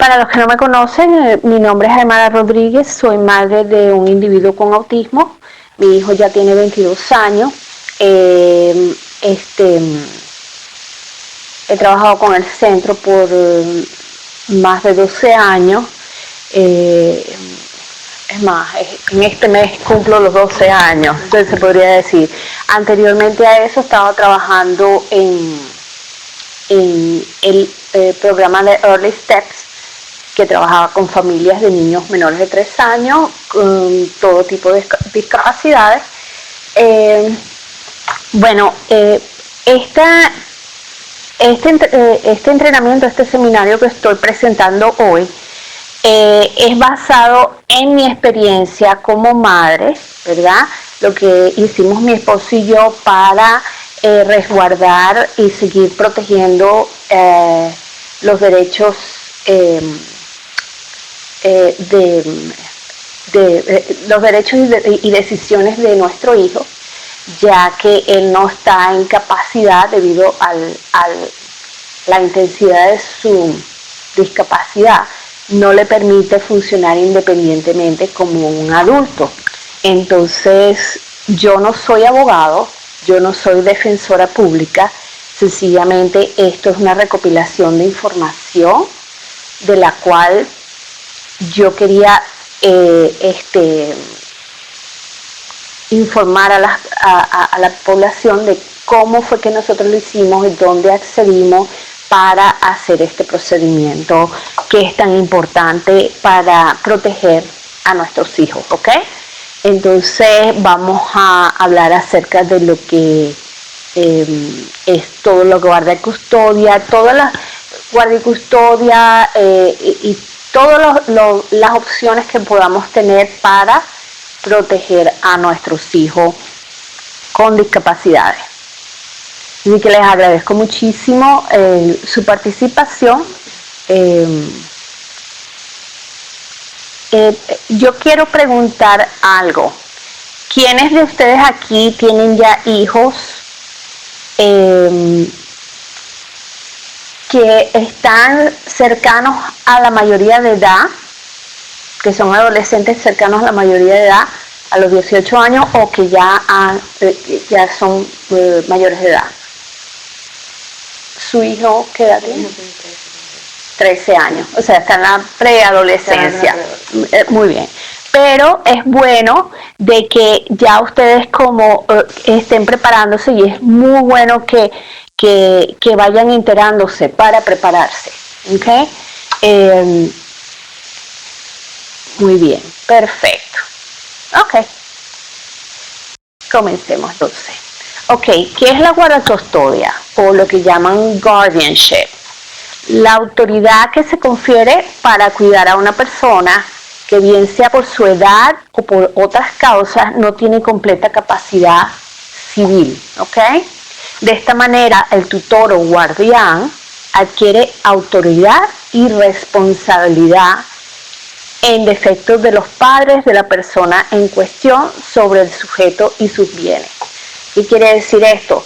Para los que no me conocen, mi nombre es Aymara Rodríguez, soy madre de un individuo con autismo. Mi hijo ya tiene 22 años. He trabajado con el centro por más de 12 años. Es más, en este mes cumplo los 12 años, entonces se podría decir. Anteriormente a eso estaba trabajando en el programa de Early Steps, que trabajaba con familias de niños menores de 3 años, con todo tipo de discapacidades. Este entrenamiento, este seminario que estoy presentando hoy, es basado en mi experiencia como madre, ¿verdad? Lo que hicimos mi esposo y yo para resguardar y seguir protegiendo los derechos los derechos y decisiones de nuestro hijo, ya que él no está en capacidad debido a la intensidad de su discapacidad, no le permite funcionar independientemente como un adulto. Entonces, yo no soy abogado, yo no soy defensora pública, sencillamente esto es una recopilación de información de la cual yo quería informar a la población de cómo fue que nosotros lo hicimos y dónde accedimos para hacer este procedimiento que es tan importante para proteger a nuestros hijos, ¿ok? Entonces vamos a hablar acerca de lo que es todo lo que guarda y custodia, todas las guardia y custodia y todas las opciones que podamos tener para proteger a nuestros hijos con discapacidades. Así que les agradezco muchísimo su participación. Yo quiero preguntar algo. ¿Quiénes de ustedes aquí tienen ya hijos que están cercanos a la mayoría de edad, que son adolescentes cercanos a la mayoría de edad, a los 18 años, o que ya son mayores de edad? ¿Su hijo qué edad tiene? 13 años, o sea, está en la preadolescencia. Muy bien. Pero es bueno de que ya ustedes como estén preparándose, y es muy bueno que vayan enterándose para prepararse. ¿Okay? Muy bien, perfecto. Ok. Comencemos entonces. Ok, ¿qué es la guardacustodia? O lo que llaman guardianship. La autoridad que se confiere para cuidar a una persona que, bien sea por su edad o por otras causas, no tiene completa capacidad civil, ¿ok? De esta manera, el tutor o guardián adquiere autoridad y responsabilidad en defecto de los padres de la persona en cuestión sobre el sujeto y sus bienes. ¿Qué quiere decir esto?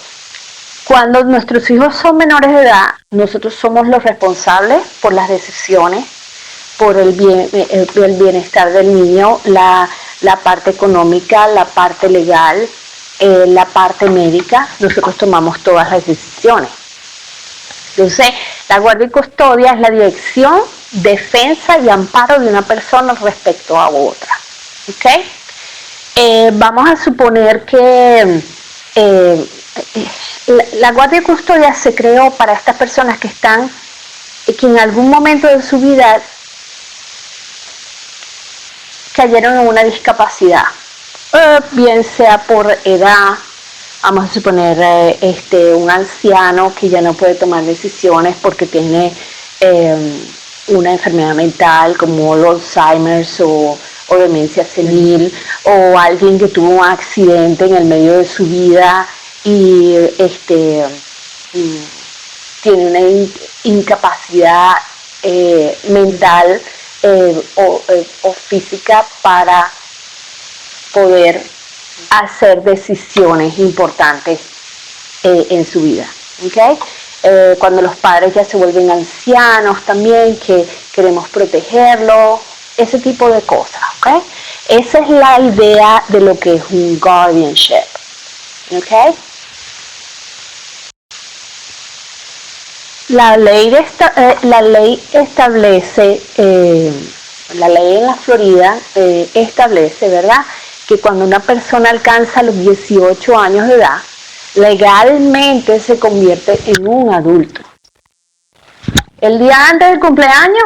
Cuando nuestros hijos son menores de edad, nosotros somos los responsables por las decisiones, por el bienestar del niño, la parte económica, la parte legal, la parte médica. Nosotros tomamos todas las decisiones. Entonces, la guardia y custodia es la dirección, defensa y amparo de una persona respecto a otra. ¿Okay? Vamos a suponer que la guardia y custodia se creó para estas personas que en algún momento de su vida cayeron en una discapacidad, bien sea por edad. Vamos a suponer un anciano que ya no puede tomar decisiones porque tiene una enfermedad mental como el Alzheimer o demencia senil, o alguien que tuvo un accidente en el medio de su vida y tiene una incapacidad mental o física para poder hacer decisiones importantes en su vida. ¿Okay? cuando los padres ya se vuelven ancianos también, que queremos protegerlos, ese tipo de cosas, ¿ok? Esa es la idea de lo que es un guardianship, ¿ok? La ley establece, la ley en la Florida establece, ¿verdad?, que cuando una persona alcanza los 18 años de edad, legalmente se convierte en un adulto. El día antes del cumpleaños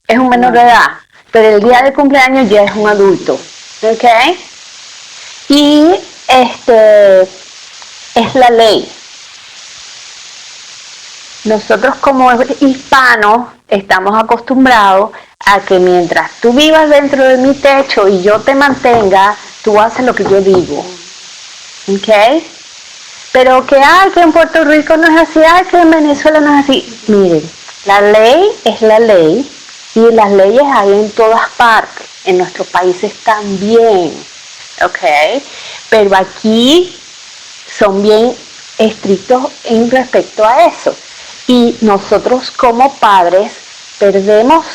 es un menor de edad, pero el día del cumpleaños ya es un adulto, ¿ok? Y es la ley. Nosotros como hispanos estamos acostumbrados a que mientras tú vivas dentro de mi techo y yo te mantenga, tú haces lo que yo digo, ¿ok? Pero que en Puerto Rico no es así, que en Venezuela no es así. Miren, la ley es la ley y las leyes hay en todas partes, en nuestros países también, ¿ok? Pero aquí son bien estrictos en respecto a eso. Y nosotros como padres perdemos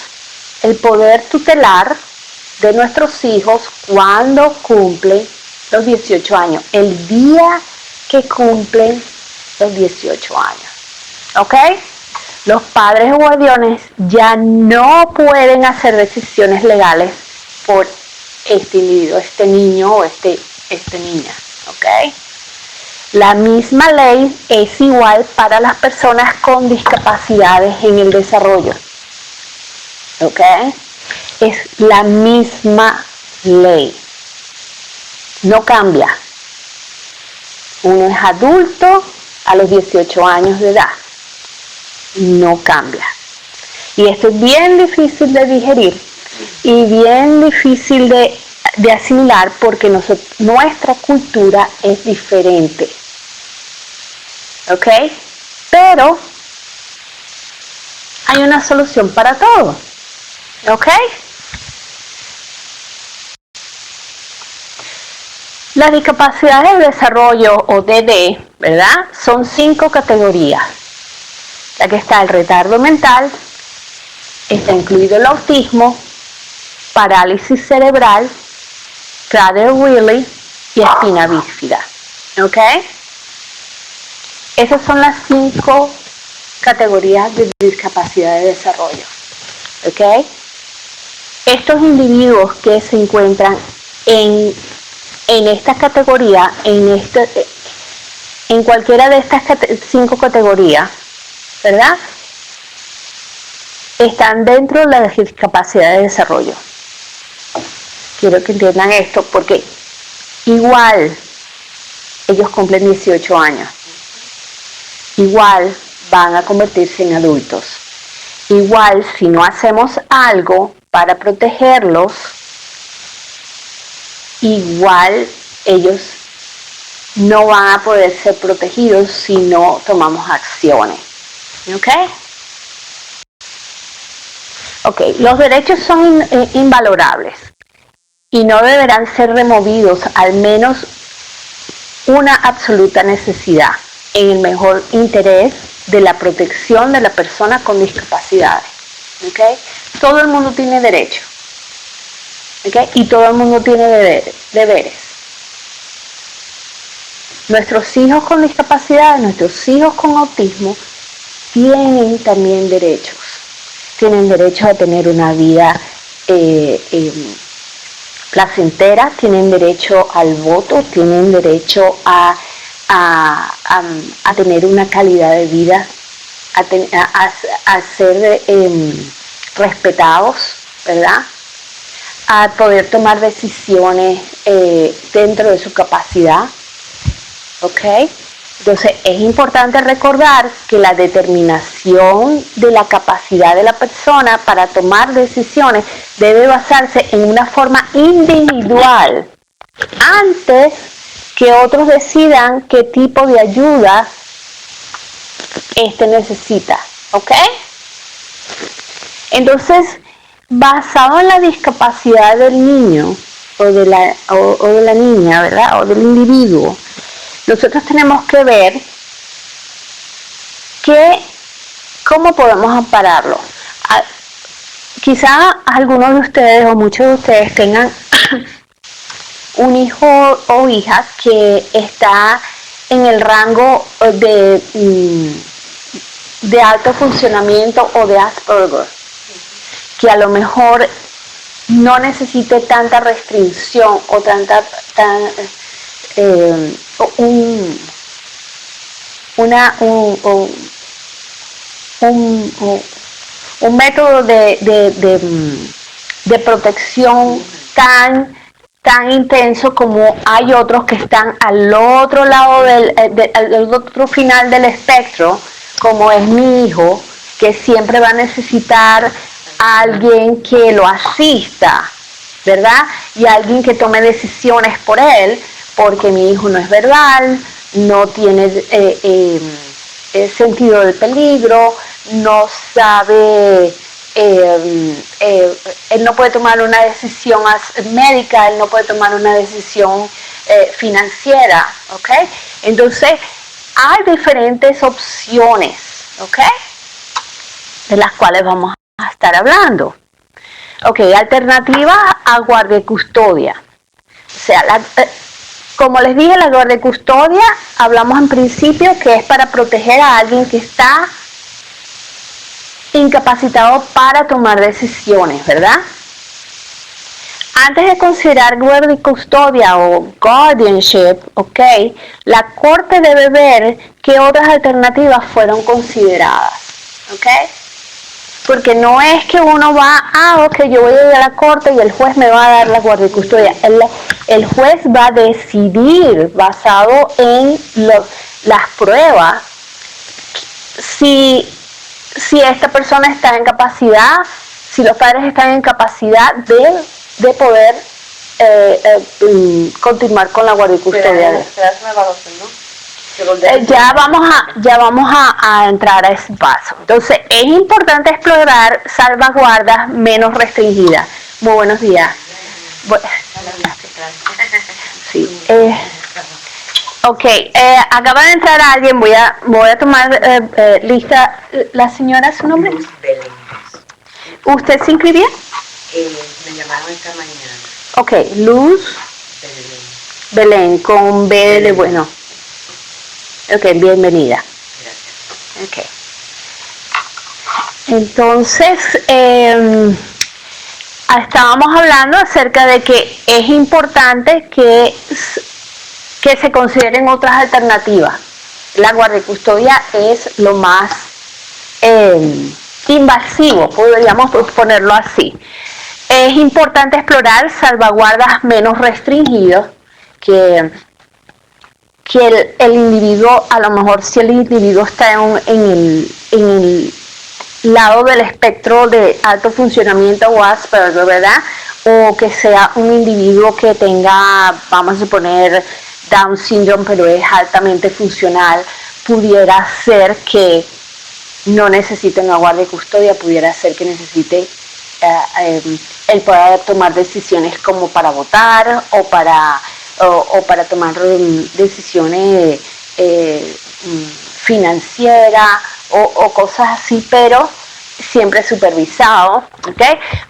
el poder tutelar de nuestros hijos cuando cumplen los 18 años, el día que cumplen los 18 años, ¿ok? Los padres guardianes ya no pueden hacer decisiones legales por este individuo, este niño o este niña, ¿ok? La misma ley es igual para las personas con discapacidades en el desarrollo, ¿ok? Es la misma ley, no cambia. Uno es adulto a los 18 años de edad, no cambia. Y esto es bien difícil de digerir y bien difícil de asimilar porque nuestra cultura es diferente, ¿ok? Pero hay una solución para todo, ¿ok? Las discapacidades de desarrollo o DD, ¿verdad? Son 5 categorías. Ya que está el retardo mental, está incluido el autismo, parálisis cerebral, Prader-Willi y espina bífida, ¿ok? Esas son las 5 categorías de discapacidad de desarrollo, ¿ok? Estos individuos que se encuentran en esta categoría, en cualquiera de estas 5 categorías, ¿verdad?, están dentro de la discapacidad de desarrollo. Quiero que entiendan esto porque igual ellos cumplen 18 años, igual van a convertirse en adultos, igual si no hacemos algo para protegerlos, igual ellos no van a poder ser protegidos si no tomamos acciones, ¿ok? Ok, los derechos son invalorables y no deberán ser removidos, al menos una absoluta necesidad, en el mejor interés de la protección de la persona con discapacidades, ¿ok? Todo el mundo tiene derecho, ¿ok? Y todo el mundo tiene deberes. Nuestros hijos con discapacidades, nuestros hijos con autismo, tienen también derechos. Tienen derecho a tener una vida placentera, tienen derecho al voto, tienen derecho a tener una calidad de vida, a ser respetados, ¿verdad?, a poder tomar decisiones dentro de su capacidad, ¿ok? Entonces es importante recordar que la determinación de la capacidad de la persona para tomar decisiones debe basarse en una forma individual antes que otros decidan qué tipo de ayuda necesita, ¿ok? Entonces, basado en la discapacidad del niño o de la niña, ¿verdad?, o del individuo, nosotros tenemos que ver ¿Cómo podemos ampararlo? Quizá algunos de ustedes o muchos de ustedes tengan un hijo o hija que está en el rango de alto funcionamiento o de Asperger, que a lo mejor no necesite tanta restricción o un método de protección tan intenso como hay otros que están al otro lado al otro final del espectro, como es mi hijo, que siempre va a necesitar a alguien que lo asista, ¿verdad? Y alguien que tome decisiones por él, porque mi hijo no es verbal, no tiene sentido del peligro, no sabe, él no puede tomar una decisión médica, él no puede tomar una decisión financiera, ¿ok? Entonces, hay diferentes opciones, ¿ok? De las cuales vamos a estar hablando. Ok, alternativa a guardia y custodia. O sea, como les dije, la guardia y custodia, hablamos en principio que es para proteger a alguien que está incapacitado para tomar decisiones, ¿verdad? Antes de considerar guardia y custodia o guardianship, ok, la corte debe ver qué otras alternativas fueron consideradas, ok. Porque no es que uno va, ok, yo voy a ir a la corte y el juez me va a dar la guardia y custodia. El juez va a decidir, basado en las pruebas, si esta persona está en capacidad, si los padres están en capacidad de poder continuar con la guardia y custodia. Una evaluación, ¿no? Ya vamos a entrar a ese paso. Entonces, es importante explorar salvaguardas menos restringidas. Muy buenos días. Sí. Ok, acaba de entrar alguien, voy a tomar lista. ¿La señora, su nombre? Belén. ¿Usted se inscribió? Me llamaron esta mañana. Ok, Luz Belén, con B de bueno. Ok, bienvenida. Gracias. Ok. Entonces, estábamos hablando acerca de que es importante que se consideren otras alternativas. La guardia y custodia es lo más invasivo, podríamos ponerlo así. Es importante explorar salvaguardas menos restringidas que el individuo, a lo mejor si el individuo está en el lado del espectro de alto funcionamiento o Asperger, ¿verdad? O que sea un individuo que tenga, vamos a suponer, Down syndrome, pero es altamente funcional, pudiera ser que no necesite una guardia y custodia, pudiera ser que necesite él pueda tomar decisiones como para votar o para tomar decisiones financieras o cosas así, pero siempre supervisado, ¿ok?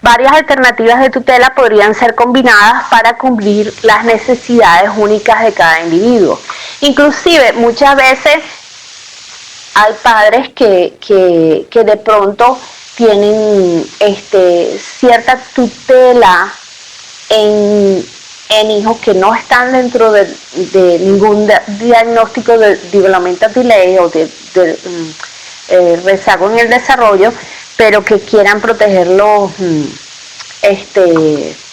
Varias alternativas de tutela podrían ser combinadas para cubrir las necesidades únicas de cada individuo. Inclusive, muchas veces hay padres que de pronto tienen cierta tutela en hijos que no están dentro de ningún diagnóstico de developmental delay o de rezago en el desarrollo, pero que quieran protegerlos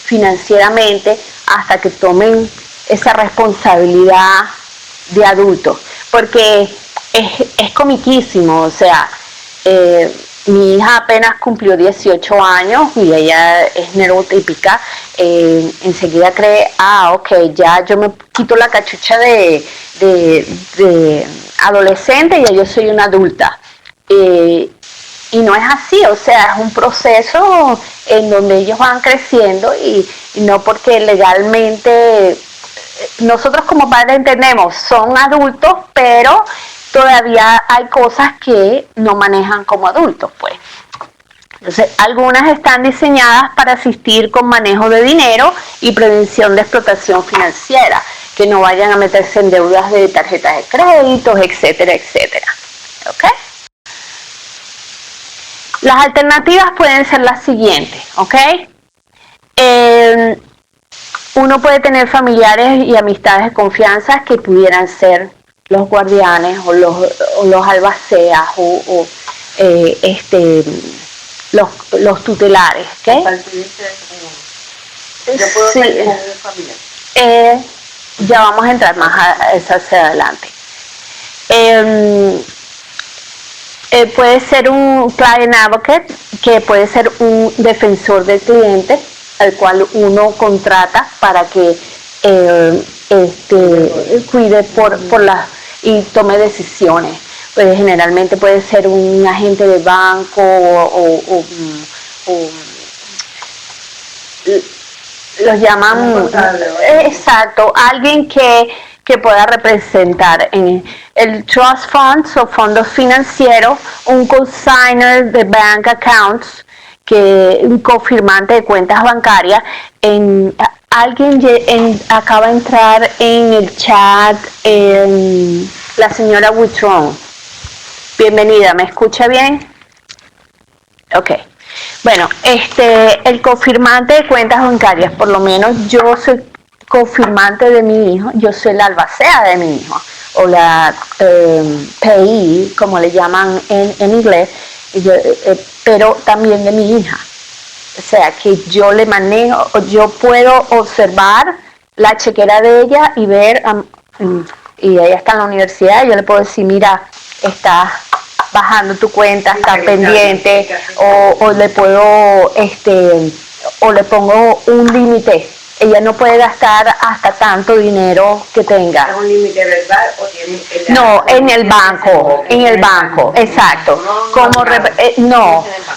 financieramente hasta que tomen esa responsabilidad de adultos, porque es comiquísimo, o sea, mi hija apenas cumplió 18 años y ella es neurotípica, enseguida cree, ok, ya yo me quito la cachucha de adolescente y ya yo soy una adulta. Y no es así, o sea, es un proceso en donde ellos van creciendo y no porque legalmente nosotros como padres entendemos, son adultos, pero todavía hay cosas que no manejan como adultos, pues. Entonces, algunas están diseñadas para asistir con manejo de dinero y prevención de explotación financiera, que no vayan a meterse en deudas de tarjetas de créditos, etcétera, etcétera. ¿Ok? Las alternativas pueden ser las siguientes, ¿ok? Uno puede tener familiares y amistades de confianza que pudieran ser los guardianes o los albaceas o los tutelares, ¿ok? Yo puedo Sí. ser un familiar. Ya vamos a entrar más a eso hacia adelante. Puede ser un client advocate, que puede ser un defensor del cliente, al cual uno contrata para que cuide por las y tome decisiones. Pues generalmente puede ser un agente de banco o los llaman, exacto, alguien que pueda representar en el trust funds o fondos financieros, un consigner de bank accounts, un confirmante de cuentas bancarias. Alguien acaba de entrar en el chat, la señora Witron. Bienvenida, ¿me escucha bien? Ok. Bueno, el confirmante de cuentas bancarias, por lo menos yo soy confirmante de mi hijo, yo soy la albacea de mi hijo, o la PI, como le llaman en inglés, pero también de mi hija. O sea, que yo le manejo, yo puedo observar la chequera de ella y ver, y ella está en la universidad, yo le puedo decir, mira, está bajando tu cuenta, está pendiente, o le puedo, o le pongo un límite. Ella no puede gastar hasta tanto dinero que tenga. ¿Es un límite verbal o tiene No, en el banco, exacto.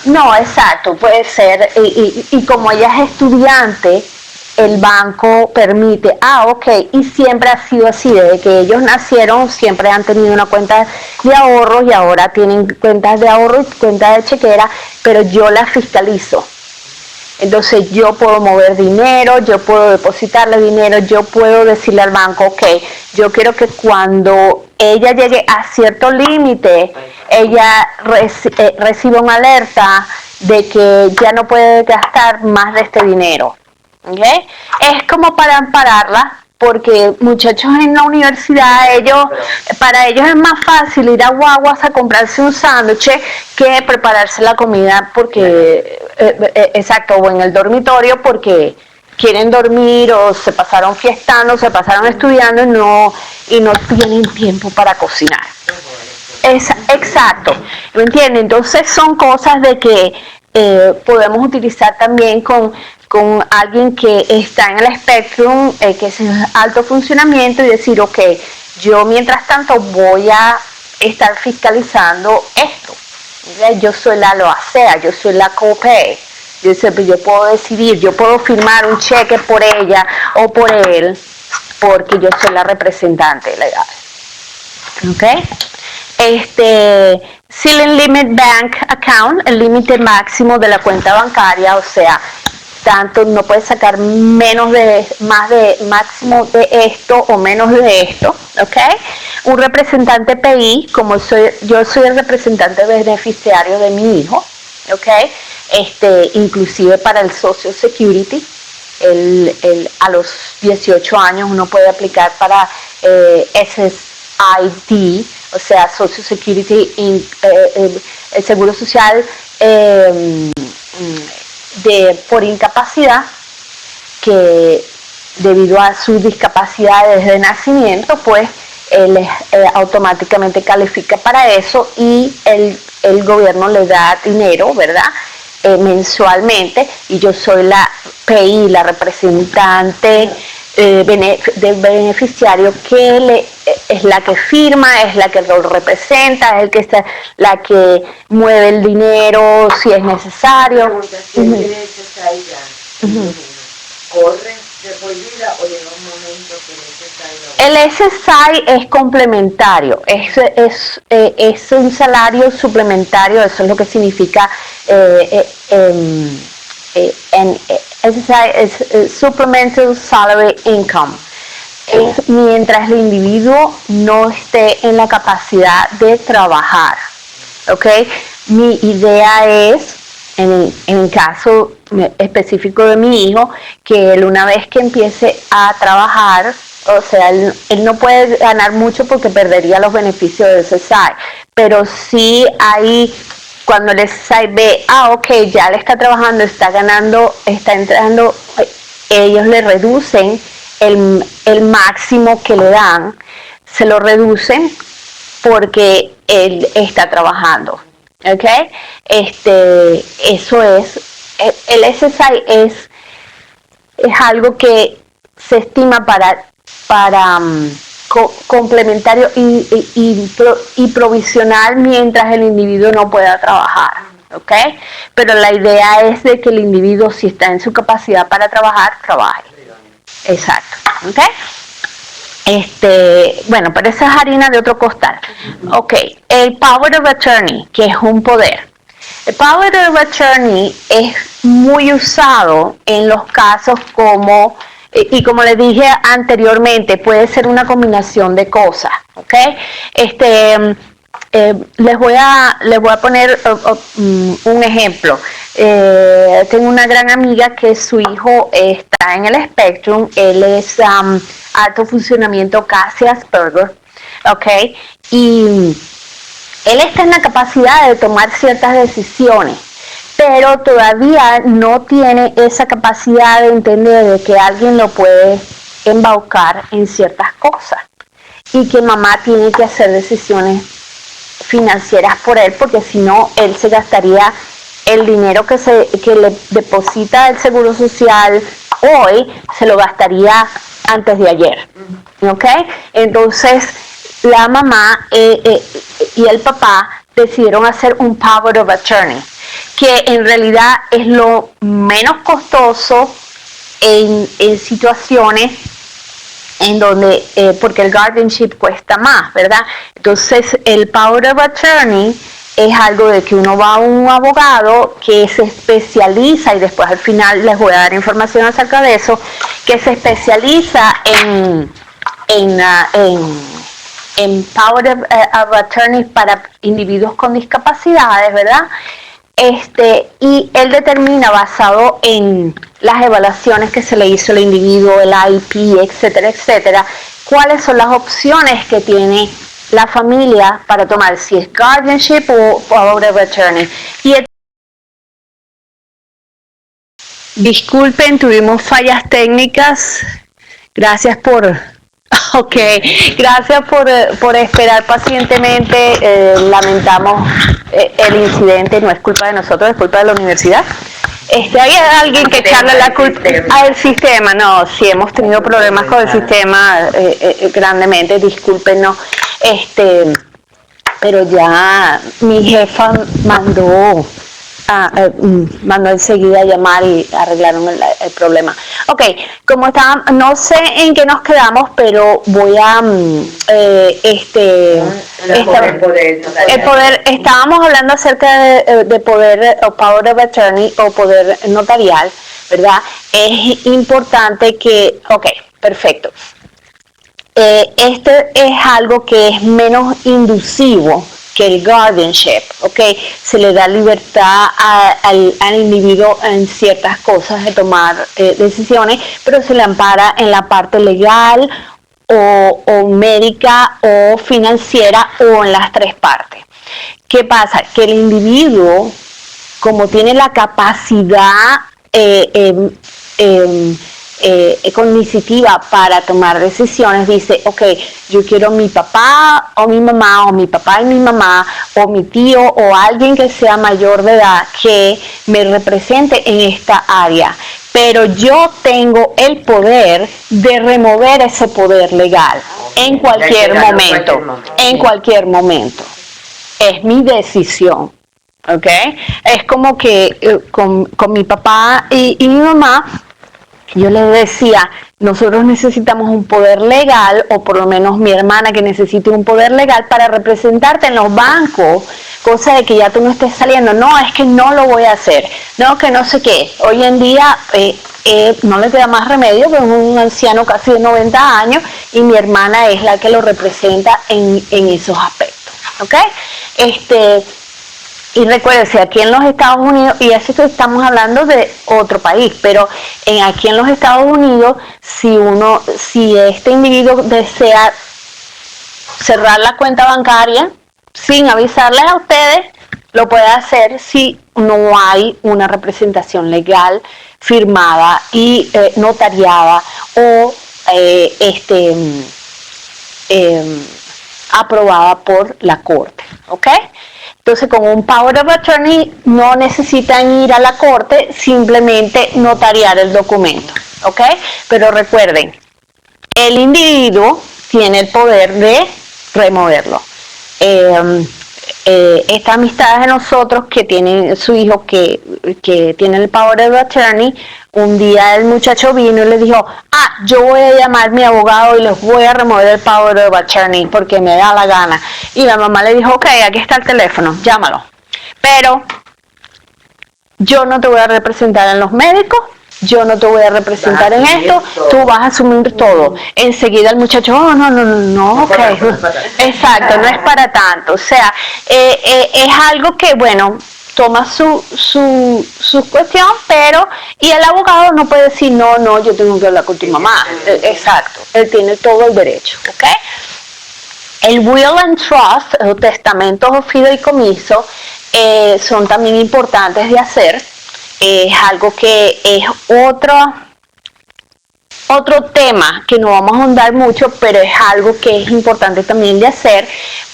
No, exacto, puede ser. Y como ella es estudiante, el banco permite, ok, y siempre ha sido así, desde que ellos nacieron siempre han tenido una cuenta de ahorros y ahora tienen cuentas de ahorro y cuentas de chequera, pero yo las fiscalizo. Entonces yo puedo mover dinero, yo puedo depositarle dinero, yo puedo decirle al banco, ok, yo quiero que cuando ella llegue a cierto límite, ella reciba una alerta de que ya no puede gastar más de este dinero. ¿Okay? Es como para ampararla, porque muchachos en la universidad, para ellos es más fácil ir a Guaguas a comprarse un sándwich que prepararse la comida, porque exacto, o en el dormitorio, porque quieren dormir o se pasaron fiestando, se pasaron estudiando y no tienen tiempo para cocinar. Exacto, ¿me entiendes? Entonces son cosas de que podemos utilizar también con alguien que está en el espectro, que es alto funcionamiento, y decir, ok, yo mientras tanto voy a estar fiscalizando esto. Yo soy la albacea, yo soy la copay. Yo puedo decidir, yo puedo firmar un cheque por ella o por él, porque yo soy la representante legal. ¿Ok? Ceiling Limit Bank Account, el límite máximo de la cuenta bancaria, o sea, tanto no puedes sacar máximo de esto o menos de esto, ¿ok? Un representante PI, como yo soy el representante beneficiario de mi hijo, ¿ok? Inclusive para el Social Security, a los 18 años uno puede aplicar para SSID, o sea, Social Security, el Seguro Social por incapacidad, que debido a su discapacidad desde nacimiento, pues él automáticamente califica para eso y el gobierno le da dinero, ¿verdad? Mensualmente, y yo soy la PI, la representante del beneficiario, que es la que firma, es la que lo representa, es la que mueve el dinero si es necesario. ¿Corre de por vida o llega un momento que el SSI es complementario, es un salario suplementario, eso es lo que significa SSI es Supplemental Salary Income. Es mientras el individuo no esté en la capacidad de trabajar, ¿ok? Mi idea es, en el caso específico de mi hijo, que él una vez que empiece a trabajar, o sea, él no puede ganar mucho porque perdería los beneficios del SSI, pero sí hay, cuando el SSI ve, ok, ya le está trabajando, está ganando, está entrando, ellos le reducen el máximo que le dan, se lo reducen porque él está trabajando, ¿ok? Eso es, el SSI es algo que se estima para complementario y provisional mientras el individuo no pueda trabajar, ¿ok? Pero la idea es de que el individuo, si está en su capacidad para trabajar, trabaje. Exacto, ¿ok? Bueno, pero esa es harina de otro costal. Ok, el Power of Attorney, que es un poder. El Power of Attorney es muy usado en los casos como, y como les dije anteriormente, puede ser una combinación de cosas, ¿ok? Les voy a poner un ejemplo. Tengo una gran amiga que su hijo está en el Spectrum, él es alto funcionamiento, casi Asperger, ¿ok? Y él está en la capacidad de tomar ciertas decisiones, pero todavía no tiene esa capacidad de entender de que alguien lo puede embaucar en ciertas cosas y que mamá tiene que hacer decisiones financieras por él, porque si no, él se gastaría el dinero que le deposita el Seguro Social hoy, se lo gastaría antes de ayer, ¿ok? Entonces, la mamá y el papá decidieron hacer un Power of Attorney, que en realidad es lo menos costoso en situaciones en donde, porque el guardianship cuesta más, ¿verdad? Entonces, el Power of Attorney es algo de que uno va a un abogado que se especializa, y después al final les voy a dar información acerca de eso, que se especializa en Power of Attorney para individuos con discapacidades, ¿verdad? Y él determina, basado en las evaluaciones que se le hizo al individuo, el IP, etcétera, etcétera, cuáles son las opciones que tiene la familia para tomar, si es guardianship o power of attorney. Disculpen, tuvimos fallas técnicas. Gracias por esperar pacientemente. Lamentamos el incidente, no es culpa de nosotros, es culpa de la universidad. Hay alguien que echarle la culpa al sistema. No, sí hemos tenido problemas con el sistema grandemente, discúlpenos. Pero ya mi jefa mandó enseguida a llamar y arreglaron el problema. Ok, como estaba, no sé en qué nos quedamos, pero voy a el poder, estábamos hablando acerca de poder o power of attorney o poder notarial, ¿verdad? Es importante que, ok, perfecto. Este es algo que es menos inducivo que el guardianship, ¿ok? Se le da libertad al individuo en ciertas cosas de tomar decisiones, pero se le ampara en la parte legal o médica o financiera o en las tres partes. ¿Qué pasa? Que el individuo, como tiene la capacidad cognitiva para tomar decisiones, dice, ok, yo quiero mi papá o mi mamá, o mi papá y mi mamá, o mi tío, o alguien que sea mayor de edad que me represente en esta área, pero yo tengo el poder de remover ese poder legal en cualquier momento. Es mi decisión, ¿ok? Es como que con mi papá y mi mamá, yo les decía, nosotros necesitamos un poder legal, o por lo menos mi hermana que necesite un poder legal para representarte en los bancos, cosa de que ya tú no estés saliendo, no, es que no lo voy a hacer, no, que no sé qué. Hoy en día no le queda más remedio, pero es un anciano casi de 90 años y mi hermana es la que lo representa en esos aspectos, ¿ok? Y recuérdense, aquí en los Estados Unidos, y eso estamos hablando de otro país, pero aquí en los Estados Unidos, si este individuo desea cerrar la cuenta bancaria sin avisarles a ustedes, lo puede hacer si no hay una representación legal firmada y notariada o aprobada por la corte, ¿ok? Entonces, con un Power of Attorney no necesitan ir a la corte, simplemente notariar el documento, ¿ok? Pero recuerden, el individuo tiene el poder de removerlo. Estas amistades de nosotros que tienen su hijo que tiene el Power of Attorney, un día el muchacho vino y le dijo, yo voy a llamar a mi abogado y les voy a remover el Power of Attorney porque me da la gana. Y la mamá le dijo, ok, aquí está el teléfono, llámalo. Pero yo no te voy a representar en los médicos, yo no te voy a representar en esto, tú vas a asumir todo. Enseguida el muchacho, no, ok. Exacto, no es para tanto. O sea, es algo que, bueno, toma su cuestión, pero, y el abogado no puede decir, no, yo tengo que hablar con tu mamá. Exacto, él tiene todo el derecho, ¿ok? El will and trust, los testamentos o fideicomisos, son también importantes de hacer. Es algo que es otro tema que no vamos a ahondar mucho, pero es algo que es importante también de hacer,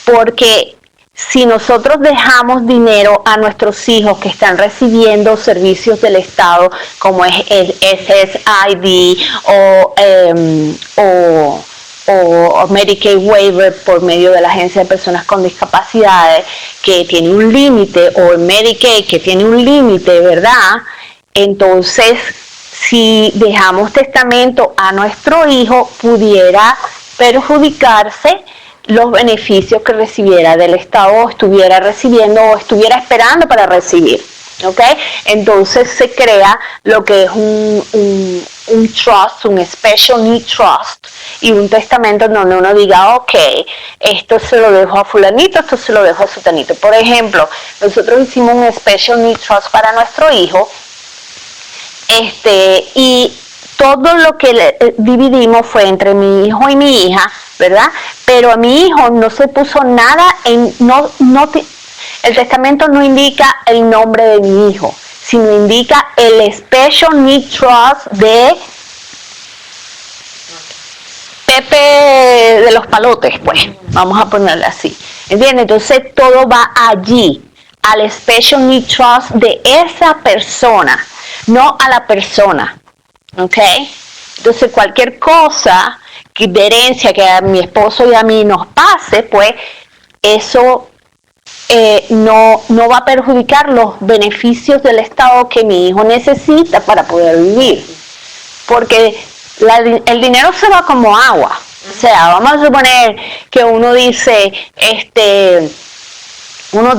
porque si nosotros dejamos dinero a nuestros hijos que están recibiendo servicios del Estado, como es el SSID o Medicaid Waiver por medio de la Agencia de Personas con Discapacidades, que tiene un límite, o el Medicaid, que tiene un límite, ¿verdad? Entonces, si dejamos testamento a nuestro hijo, pudiera perjudicarse los beneficios que recibiera del Estado, o estuviera recibiendo, o estuviera esperando para recibir. ¿Ok? Entonces se crea lo que es un trust, un special need trust, y un testamento donde uno diga, ok, esto se lo dejo a fulanito, esto se lo dejo a sutanito. Por ejemplo, nosotros hicimos un special need trust para nuestro hijo, y todo lo que dividimos fue entre mi hijo y mi hija, ¿verdad? Pero a mi hijo no se puso nada el testamento no indica el nombre de mi hijo, sino indica el Special Need Trust de Pepe de los Palotes, pues, vamos a ponerle así. ¿Entiendes? Entonces todo va allí, al Special Need Trust de esa persona, no a la persona. ¿Ok? Entonces cualquier cosa de herencia que a mi esposo y a mí nos pase, pues eso no va a perjudicar los beneficios del Estado que mi hijo necesita para poder vivir, porque el dinero se va como agua. O sea, vamos a suponer que uno dice, uno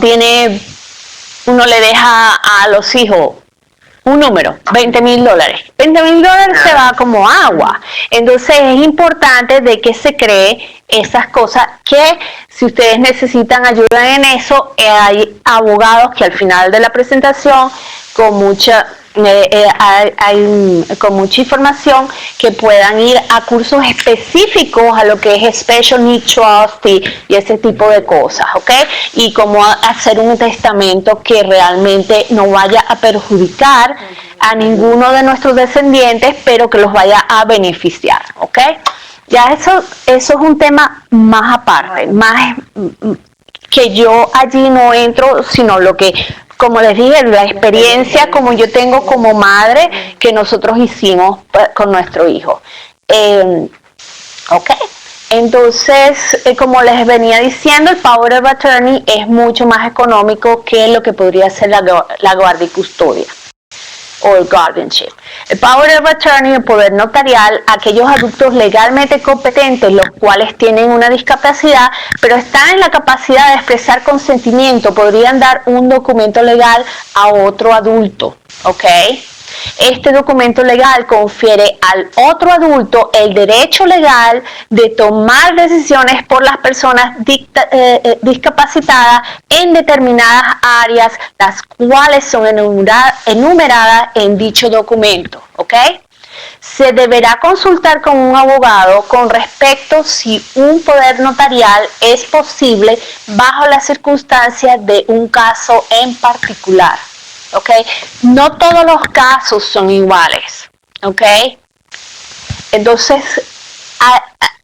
le deja a los hijos un número, $20,000. $20,000 se va como agua. Entonces es importante de que se cree esas cosas, que si ustedes necesitan ayuda en eso, hay abogados que al final de la presentación, con mucha información, que puedan ir a cursos específicos a lo que es Special Need Trust y ese tipo de cosas, ¿ok? Y cómo hacer un testamento que realmente no vaya a perjudicar a ninguno de nuestros descendientes, pero que los vaya a beneficiar, ¿ok? Ya eso es un tema más aparte, más que yo allí no entro, sino lo que, como les dije, la experiencia como yo tengo como madre que nosotros hicimos con nuestro hijo. Ok, entonces, como les venía diciendo, el Power of Attorney es mucho más económico que lo que podría ser la guardia y custodia. o el guardianship. El power of attorney, el poder notarial, aquellos adultos legalmente competentes, los cuales tienen una discapacidad, pero están en la capacidad de expresar consentimiento, podrían dar un documento legal a otro adulto, ¿ok? Este documento legal confiere al otro adulto el derecho legal de tomar decisiones por las personas discapacitadas en determinadas áreas, las cuales son enumeradas en dicho documento, ¿ok? Se deberá consultar con un abogado con respecto si un poder notarial es posible bajo las circunstancias de un caso en particular. ¿Ok? No todos los casos son iguales, ¿ok? Entonces,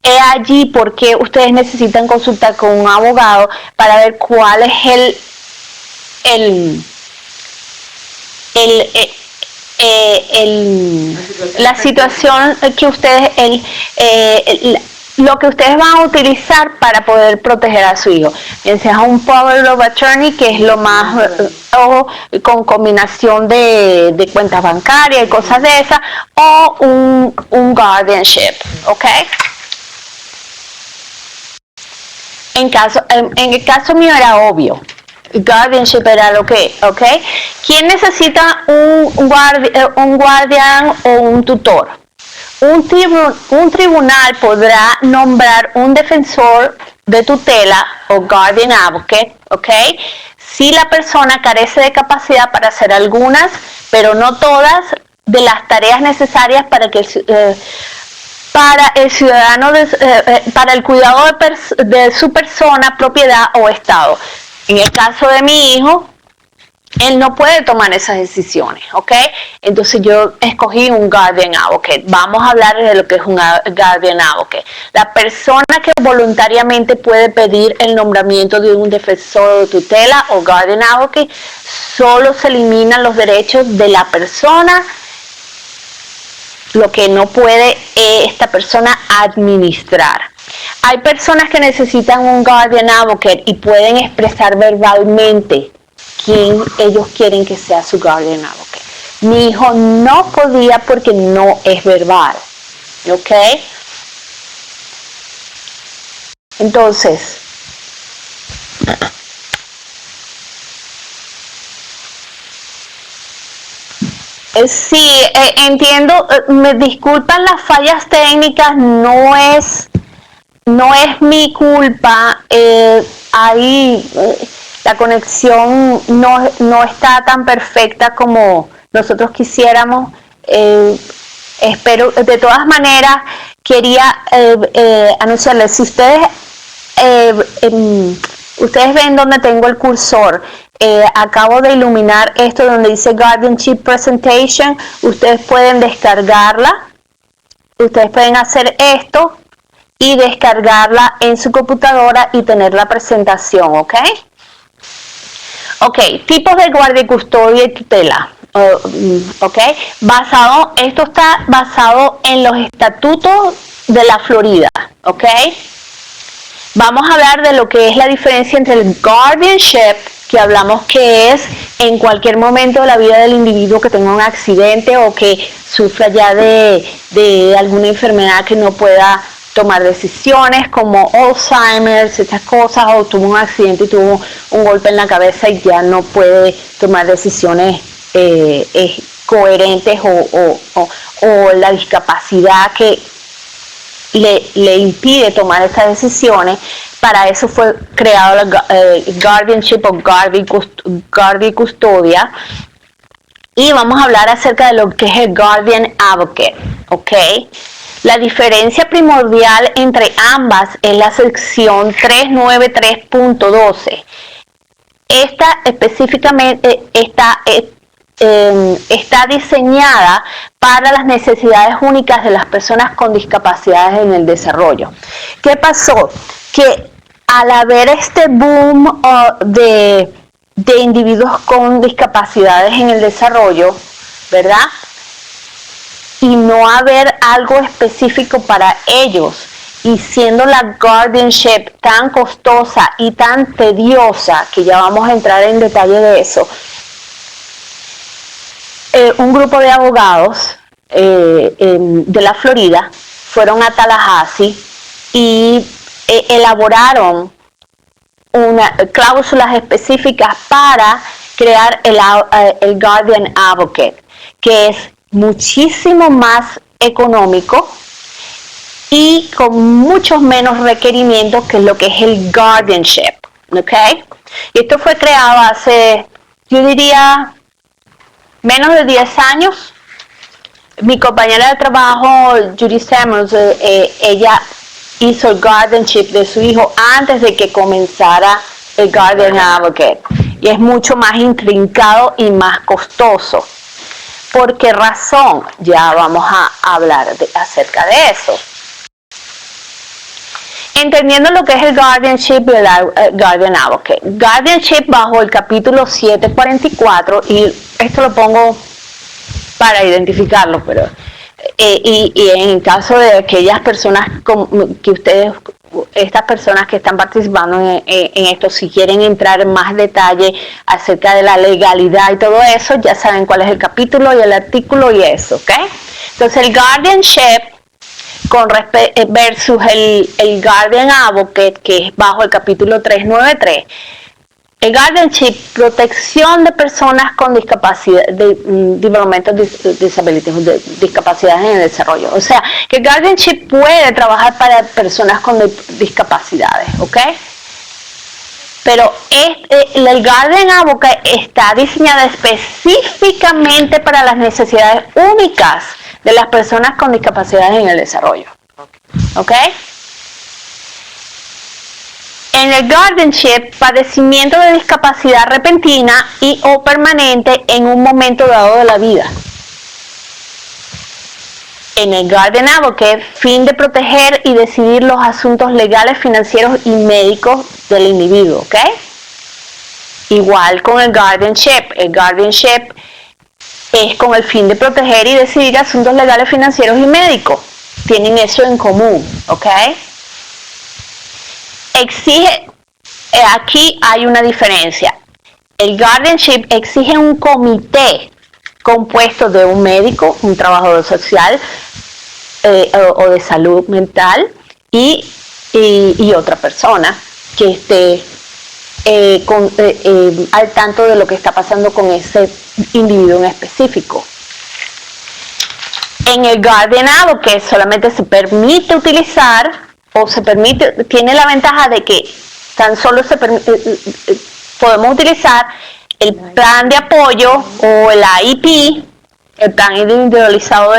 es allí porque ustedes necesitan consultar con un abogado para ver cuál es la situación que ustedes, lo que ustedes van a utilizar para poder proteger a su hijo. Bien sea un power of attorney, que es lo más, con combinación de cuentas bancarias y cosas de esas, o un guardianship, ¿ok? En el caso mío era obvio. Guardianship era lo que, ¿ok? ¿Quién necesita un guardián o un tutor? Un tribunal podrá nombrar un defensor de tutela o guardian advocate, ¿ok? Si la persona carece de capacidad para hacer algunas, pero no todas, de las tareas necesarias para el ciudadano, para el cuidado de su persona, propiedad o estado. En el caso de mi hijo, él no puede tomar esas decisiones, ¿ok? Entonces yo escogí un guardian advocate. Vamos a hablar de lo que es un guardian advocate. La persona que voluntariamente puede pedir el nombramiento de un defensor de tutela o guardian advocate, solo se eliminan los derechos de la persona, lo que no puede esta persona administrar. Hay personas que necesitan un guardian advocate y pueden expresar verbalmente quién ellos quieren que sea su guardian advocate. Mi hijo no podía porque no es verbal, ¿ok? Entonces, sí, entiendo, me disculpan las fallas técnicas, no es mi culpa, la conexión no está tan perfecta como nosotros quisiéramos. Espero, de todas maneras, quería anunciarles, si ustedes ven donde tengo el cursor, acabo de iluminar esto donde dice Guardianship Presentation, ustedes pueden descargarla, ustedes pueden hacer esto y descargarla en su computadora y tener la presentación, ¿ok? Ok, tipos de guardia y custodia y tutela, ¿ok? Esto está basado en los estatutos de la Florida, ¿ok? Vamos a hablar de lo que es la diferencia entre el guardianship, que hablamos que es en cualquier momento de la vida del individuo que tenga un accidente o que sufra ya de alguna enfermedad que no pueda tomar decisiones como Alzheimer, estas cosas, o tuvo un accidente y tuvo un golpe en la cabeza y ya no puede tomar decisiones coherentes o la discapacidad que le impide tomar estas decisiones. Para eso fue creado el guardianship o guardia y custodia. Y vamos a hablar acerca de lo que es el guardian advocate, ¿ok? La diferencia primordial entre ambas es la sección 393.12. Esta específicamente está diseñada para las necesidades únicas de las personas con discapacidades en el desarrollo. ¿Qué pasó? Que al haber este boom de individuos con discapacidades en el desarrollo, ¿verdad? Y no haber algo específico para ellos, y siendo la guardianship tan costosa y tan tediosa, que ya vamos a entrar en detalle de eso, un grupo de abogados de la Florida fueron a Tallahassee y elaboraron cláusulas específicas para crear el Guardian Advocate, que es muchísimo más económico y con muchos menos requerimientos que lo que es el guardianship, ¿ok? Y esto fue creado hace, yo diría, menos de 10 años. Mi compañera de trabajo, Judy Samuels, ella hizo el guardianship de su hijo antes de que comenzara el Guardian Advocate. Y es mucho más intrincado y más costoso. ¿Por qué razón? Ya vamos a hablar acerca de eso. Entendiendo lo que es el guardianship y el Guardian Advocate. Guardianship bajo el capítulo 744, y esto lo pongo para identificarlo, pero y en el caso de aquellas personas que ustedes, estas personas que están participando en esto, si quieren entrar en más detalle acerca de la legalidad y todo eso, ya saben cuál es el capítulo y el artículo y eso, ¿ok? Entonces el guardianship versus el Guardian Advocate, que es bajo el capítulo 393. El guardianship, protección de personas con discapacidad, developmental disabilities, de discapacidades en el desarrollo. O sea, que el guardianship puede trabajar para personas con discapacidades, ¿ok? Pero el Guardian Advocate está diseñado específicamente para las necesidades únicas de las personas con discapacidades en el desarrollo, ¿ok? En el guardianship, padecimiento de discapacidad repentina y o permanente en un momento dado de la vida. En el Guardian Advocate, fin de proteger y decidir los asuntos legales, financieros y médicos del individuo, ¿ok? Igual con el guardianship. El guardianship es con el fin de proteger y decidir asuntos legales, financieros y médicos. Tienen eso en común, ¿ok? Exige, aquí hay una diferencia. El guardianship exige un comité compuesto de un médico, un trabajador social o de salud mental y otra persona que esté al tanto de lo que está pasando con ese individuo en específico. En el Guardian Advocate solamente se permite utilizar tiene la ventaja de que tan solo podemos utilizar el plan de apoyo o el IEP, el plan individualizado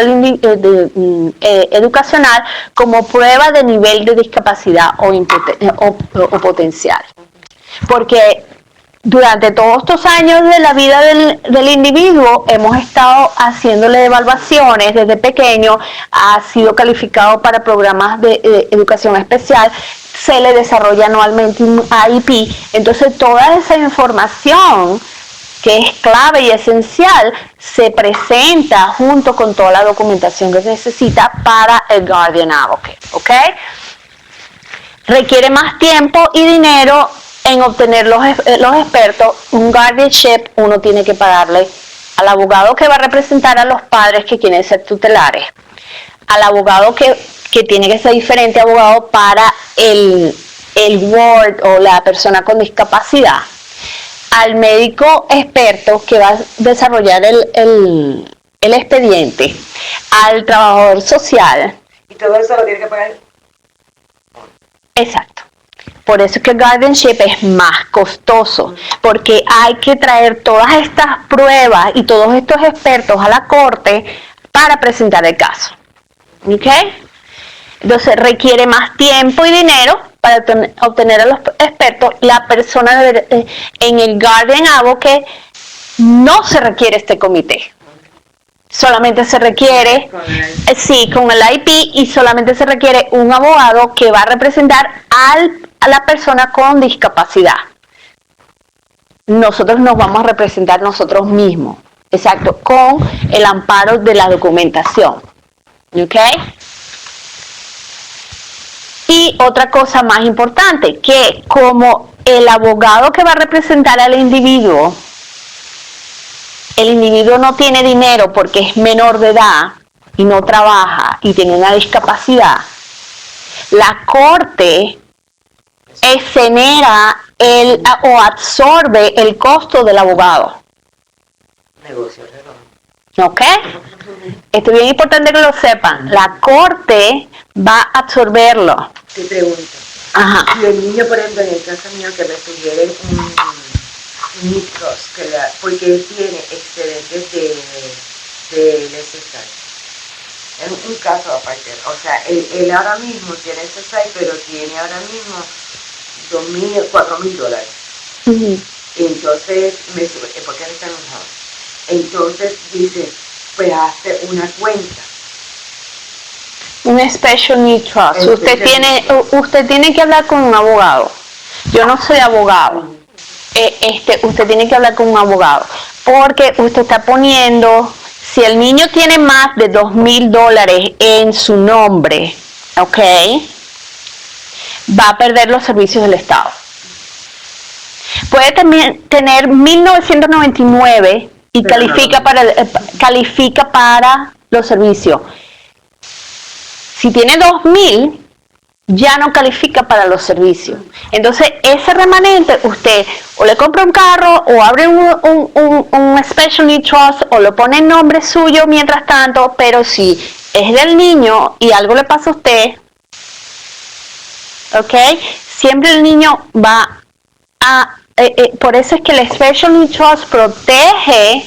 educacional, como prueba de nivel de discapacidad o potencial. Porque durante todos estos años de la vida del individuo hemos estado haciéndole evaluaciones desde pequeño, ha sido calificado para programas de educación especial, se le desarrolla anualmente un IEP, entonces toda esa información que es clave y esencial se presenta junto con toda la documentación que se necesita para el Guardian Advocate, ¿ok? Requiere más tiempo y dinero en obtener los expertos. Un guardianship uno tiene que pagarle al abogado que va a representar a los padres que quieren ser tutelares, al abogado que tiene que ser diferente abogado para el ward o la persona con discapacidad, al médico experto que va a desarrollar el expediente, al trabajador social. Y todo eso lo tiene que pagar. Exacto. Por eso es que el guardianship es más costoso, porque hay que traer todas estas pruebas y todos estos expertos a la corte para presentar el caso. ¿Ok? Entonces requiere más tiempo y dinero para obtener a los expertos. La persona en el Guardian Advocate no se requiere este comité. Solamente se requiere, con el IEP, y solamente se requiere un abogado que va a representar a la persona con discapacidad. Nosotros nos vamos a representar nosotros mismos, exacto, con el amparo de la documentación. ¿Ok? Y otra cosa más importante, que como el abogado que va a representar al individuo el individuo no tiene dinero porque es menor de edad y no trabaja y tiene una discapacidad, la corte exonera o absorbe el costo del abogado. Negocio redondo. ¿Ok? Esto es bien importante que lo sepan. La corte va a absorberlo. Te pregunto. Ajá. Si el niño, por ejemplo, en el caso mío, que me sugieren un NICROS, porque él tiene excedentes de SSI. Es un caso aparte. O sea, él ahora mismo tiene SSI, pero tiene ahora mismo $2,000, $4,000. Entonces, porque él está enojado. Entonces dice, pues hace una cuenta. Un Special Need Trust. Usted tiene que hablar con un abogado. Yo no soy abogado. Usted tiene que hablar con un abogado. Porque usted está poniendo, si el niño tiene más de $2,000 en su nombre, ¿ok? Va a perder los servicios del Estado. Puede también tener 1.999 y califica para los servicios. Si tiene 2,000, ya no califica para los servicios. Entonces, ese remanente, usted o le compra un carro, o abre un Special Need Trust, o lo pone en nombre suyo mientras tanto, pero si es del niño y algo le pasa a usted, ¿ok? Siempre el niño va a... por eso es que el Special Need Trust protege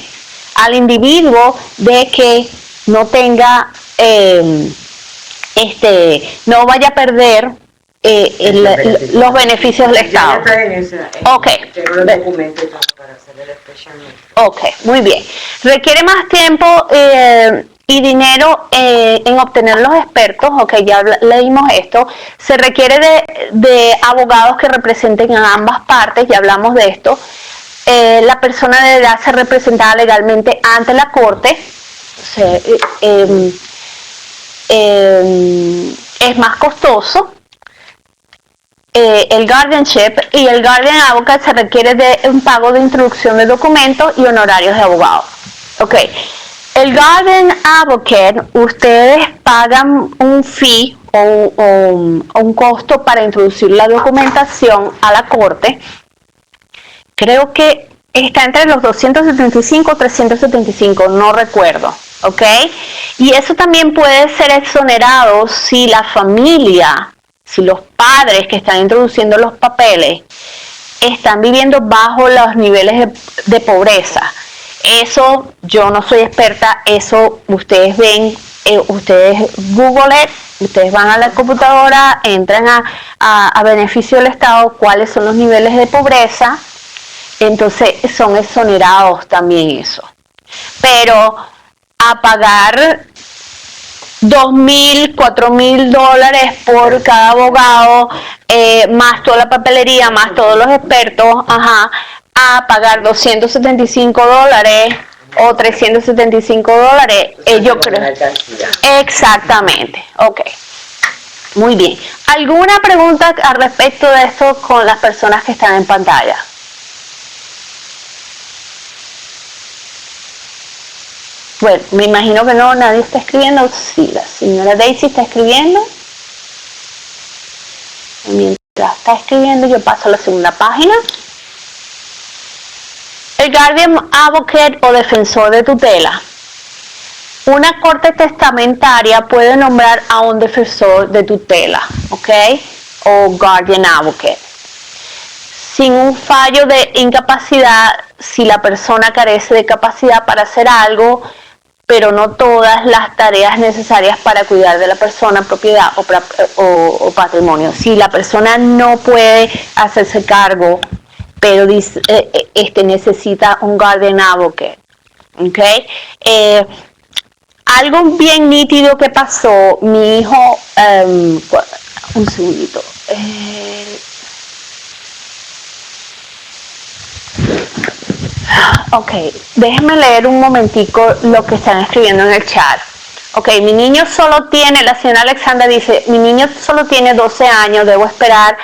al individuo de que no tenga... no vaya a perder los beneficios del Estado. Ok. Ok, muy bien. Requiere más tiempo y dinero en obtener los expertos. Ok, ya leímos esto. Se requiere de abogados que representen a ambas partes, ya hablamos de esto. La persona de edad se representada legalmente ante la corte. O sea, es más costoso. El guardianship y el guardian advocate se requiere de un pago de introducción de documentos y honorarios de abogado. Ok, el guardian advocate, ustedes pagan un fee o un costo para introducir la documentación a la corte. Creo que está entre los 275 o 375, no recuerdo. ¿Ok? Y eso también puede ser exonerado si la familia, si los padres que están introduciendo los papeles están viviendo bajo los niveles de pobreza. Eso, yo no soy experta, eso ustedes ven, ustedes Google it, ustedes van a la computadora, entran a beneficio del Estado, cuáles son los niveles de pobreza, entonces son exonerados también eso. Pero a pagar $2,000, $4,000 por cada abogado, más toda la papelería, más todos los expertos, a pagar $275 o $375, yo creo. Exactamente, ok. Muy bien. ¿Alguna pregunta al respecto de esto con las personas que están en pantalla? Bueno, me imagino que no, nadie está escribiendo. Sí, la señora Daisy está escribiendo. Mientras está escribiendo, yo paso a la segunda página. El guardian advocate o defensor de tutela. Una corte testamentaria puede nombrar a un defensor de tutela, ¿ok? O guardian advocate. Sin un fallo de incapacidad, si la persona carece de capacidad para hacer algo, pero no todas las tareas necesarias para cuidar de la persona, propiedad o patrimonio. Si la persona no puede hacerse cargo, pero necesita un guardian advocate. ¿Okay? Algo bien nítido que pasó, mi hijo, un segundito. Ok, déjenme leer un momentico lo que están escribiendo en el chat. Ok, mi niño solo tiene, la señora Alexandra dice, mi niño solo tiene 12 años, debo esperar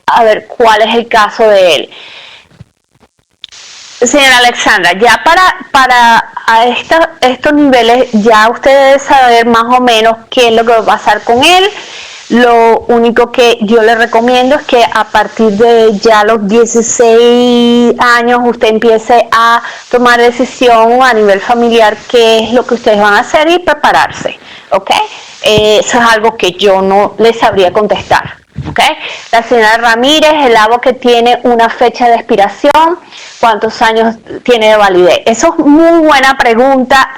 a ver cuál es el caso de él. Señora Alexandra, ya para estos niveles, ya usted debe saber más o menos qué es lo que va a pasar con él. Lo único que yo le recomiendo es que a partir de ya los 16 años usted empiece a tomar decisión a nivel familiar qué es lo que ustedes van a hacer y prepararse, ¿ok? Eso es algo que yo no les sabría contestar. ¿Okay? La señora Ramírez, el agua que tiene una fecha de expiración, ¿cuántos años tiene de validez? Eso es muy buena pregunta.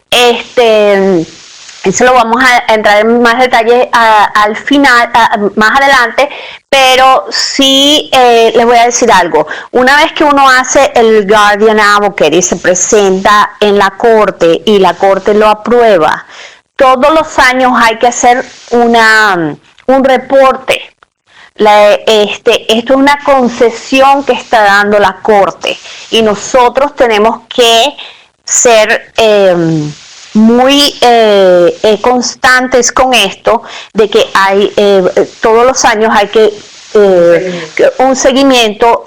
Eso lo vamos a entrar en más detalle al final, más adelante, pero sí les voy a decir algo. Una vez que uno hace el Guardian Advocate y se presenta en la corte y la corte lo aprueba, todos los años hay que hacer un reporte. Esto es una concesión que está dando la corte y nosotros tenemos que ser muy constantes con esto, de que hay todos los años hay que un seguimiento,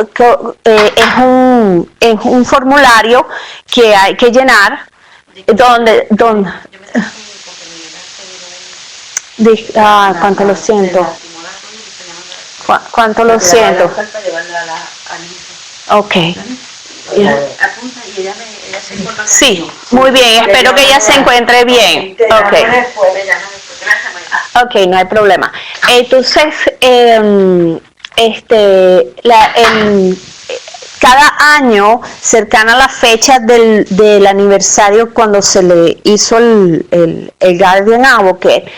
es un formulario que hay que llenar donde cuánto lo siento. ¿Cuánto lo siento? Ok. Sí, muy bien. Espero que ella se encuentre bien. Ok. Ok, no hay problema. Entonces, cada año, cercana a la fecha del aniversario cuando se le hizo el Guardian Advocate,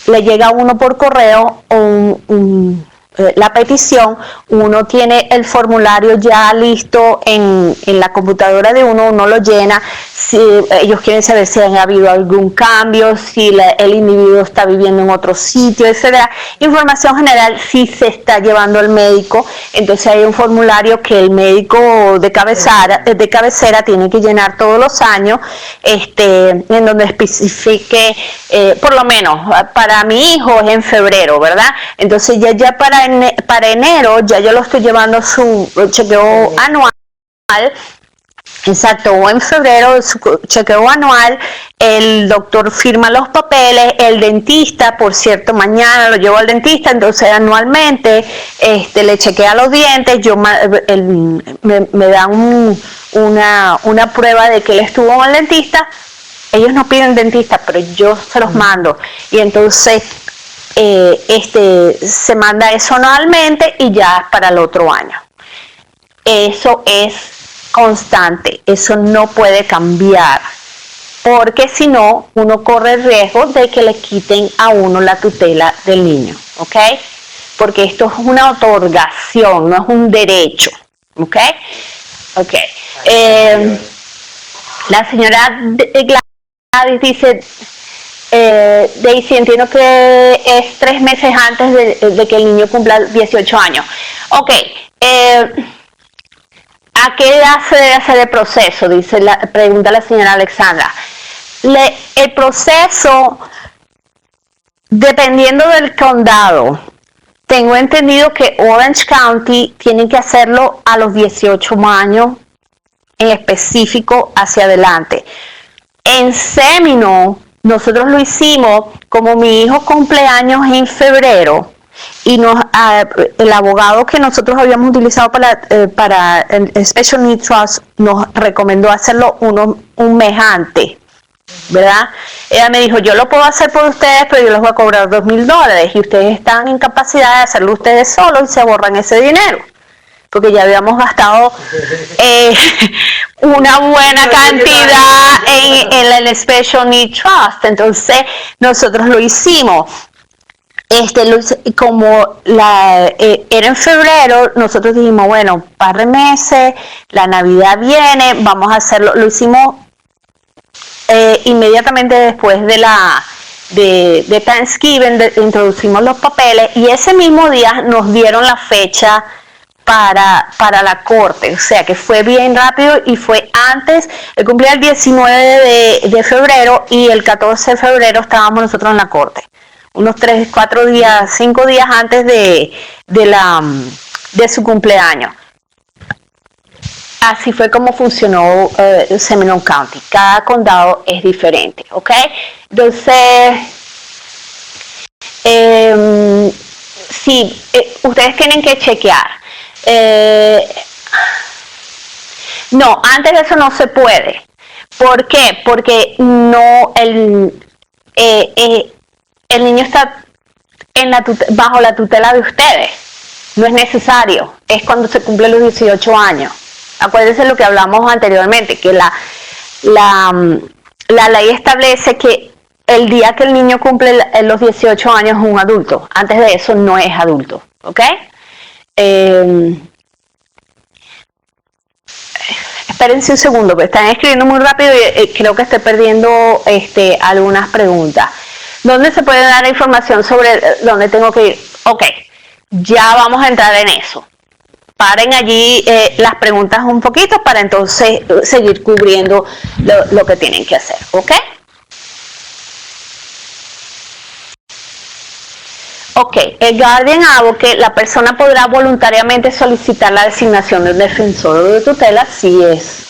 le llega a uno por correo la petición, uno tiene el formulario ya listo en la computadora de uno lo llena, si ellos quieren saber si ha habido algún cambio, si el individuo está viviendo en otro sitio, etcétera. Información general, si se está llevando al médico, entonces hay un formulario que el médico de cabecera tiene que llenar todos los años, en donde especifique, por lo menos para mi hijo es en febrero, ¿verdad? Entonces ya para enero ya yo lo estoy llevando a su chequeo anual. Exacto, o en febrero su chequeo anual, el doctor firma los papeles, el dentista, por cierto, mañana lo llevo al dentista, entonces anualmente le chequea los dientes, me dan una prueba de que él estuvo en el dentista. Ellos no piden dentista, pero yo se los mando, y entonces se manda eso anualmente y ya para el otro año. Eso es constante, eso no puede cambiar, porque si no, uno corre el riesgo de que le quiten a uno la tutela del niño, ¿ok? Porque esto es una otorgación, no es un derecho, ¿ok? Ok. La señora Gladys dice, Daisy, entiendo que es 3 meses antes de que el niño cumpla 18 años. Ok. ¿A qué edad se debe hacer el proceso? Pregunta la señora Alexandra. El proceso, dependiendo del condado, tengo entendido que Orange County tiene que hacerlo a los 18 años en específico hacia adelante. En Seminole, nosotros lo hicimos, como mi hijo cumpleaños en febrero, y el abogado que nosotros habíamos utilizado para el Special Needs Trust nos recomendó hacerlo un mes antes, ¿verdad? Ella me dijo, yo lo puedo hacer por ustedes, pero yo les voy a cobrar $2,000 y ustedes están en capacidad de hacerlo ustedes solos y se ahorran ese dinero, porque ya habíamos gastado una buena cantidad en el Special Needs Trust. Entonces nosotros lo hicimos. Como era en febrero, nosotros dijimos, bueno, un par de meses, la Navidad viene, vamos a hacerlo. Lo hicimos inmediatamente después de Thanksgiving, introducimos los papeles y ese mismo día nos dieron la fecha para la corte, o sea que fue bien rápido y fue antes, el cumplía el 19 de febrero y el 14 de febrero estábamos nosotros en la corte. Unos 3, 4 días, 5 días antes de su cumpleaños. así fue como funcionó Seminole County. Cada condado es diferente, ¿ok? Entonces, sí, ustedes tienen que chequear. No, antes de eso no se puede. ¿Por qué? Porque no el niño está bajo la tutela de ustedes. No es necesario. Es cuando se cumplen los 18 años. Acuérdense lo que hablamos anteriormente, que la ley establece que el día que el niño cumple los 18 años es un adulto. Antes de eso no es adulto. ¿Ok? Espérense un segundo, porque están escribiendo muy rápido y creo que estoy perdiendo algunas preguntas. ¿Dónde se puede dar información sobre dónde tengo que ir? Ok, ya vamos a entrar en eso. Paren allí las preguntas un poquito para entonces seguir cubriendo lo que tienen que hacer, ¿ok? Ok, el Guardian Advocate, la persona podrá voluntariamente solicitar la designación de un defensor de tutela si es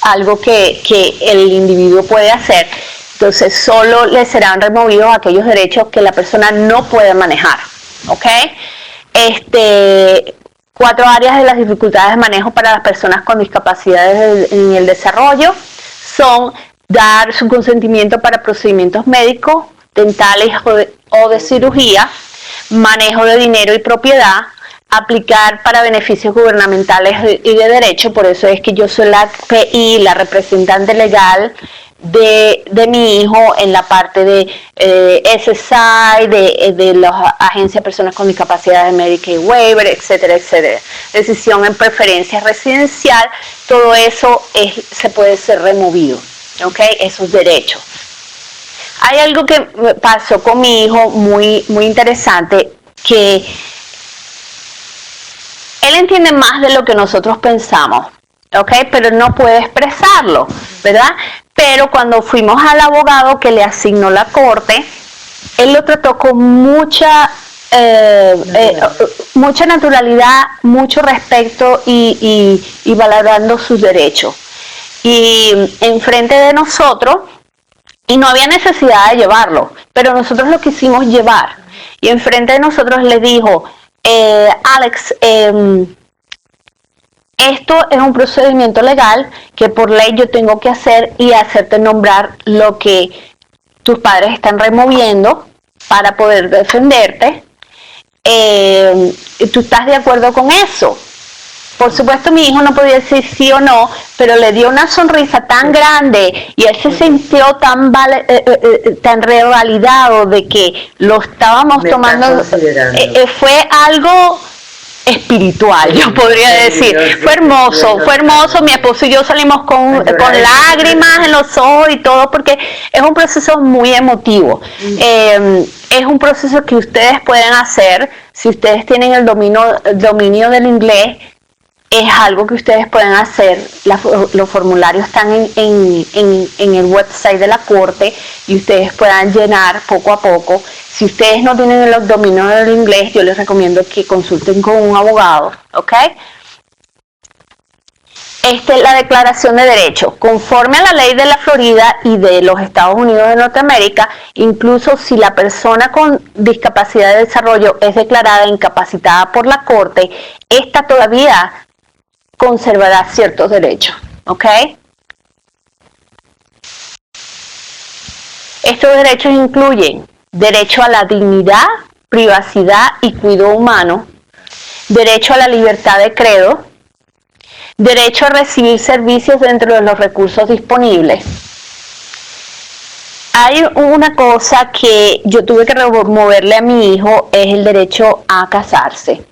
algo que el individuo puede hacer. Entonces solo le serán removidos aquellos derechos que la persona no puede manejar, ¿ok? 4 áreas de las dificultades de manejo para las personas con discapacidades en el desarrollo son dar su consentimiento para procedimientos médicos, dentales o de cirugía, manejo de dinero y propiedad, aplicar para beneficios gubernamentales y de derecho. Por eso es que yo soy la PI, la representante legal de mi hijo en la parte de SSI, de las agencias de personas con discapacidades, Medicaid Waiver, etcétera, etcétera. Decisión en preferencia residencial, todo eso se puede ser removido, ¿ok? Esos derechos. Hay algo que pasó con mi hijo muy, muy interesante, que él entiende más de lo que nosotros pensamos, ¿ok? Pero no puede expresarlo, ¿verdad? Pero cuando fuimos al abogado que le asignó la corte, él lo trató con mucha naturalidad, mucho respeto y valorando sus derechos. Y enfrente de nosotros, y no había necesidad de llevarlo, pero nosotros lo quisimos llevar. Y enfrente de nosotros le dijo, Alex, esto es un procedimiento legal que por ley yo tengo que hacer y hacerte nombrar lo que tus padres están removiendo para poder defenderte. ¿Tú estás de acuerdo con eso? Por supuesto mi hijo no podía decir sí o no, pero le dio una sonrisa tan grande y él se sintió tan revalidado de que lo estábamos tomando. Fue algo espiritual, yo podría decir. Fue hermoso, mi esposo y yo salimos con lágrimas en los ojos y todo, porque es un proceso muy emotivo. Es un proceso que ustedes pueden hacer si ustedes tienen el dominio del inglés. Es algo que ustedes pueden hacer. Los formularios están en el website de la corte y ustedes puedan llenar poco a poco. Si ustedes no tienen el dominio del inglés, yo les recomiendo que consulten con un abogado, ¿ok? La declaración de derechos. Conforme a la ley de la Florida y de los Estados Unidos de Norteamérica, incluso si la persona con discapacidad de desarrollo es declarada incapacitada por la corte, esta todavía conservará ciertos derechos, ¿ok? Estos derechos incluyen derecho a la dignidad, privacidad y cuidado humano, derecho a la libertad de credo, derecho a recibir servicios dentro de los recursos disponibles. Hay una cosa que yo tuve que removerle a mi hijo, es el derecho a casarse,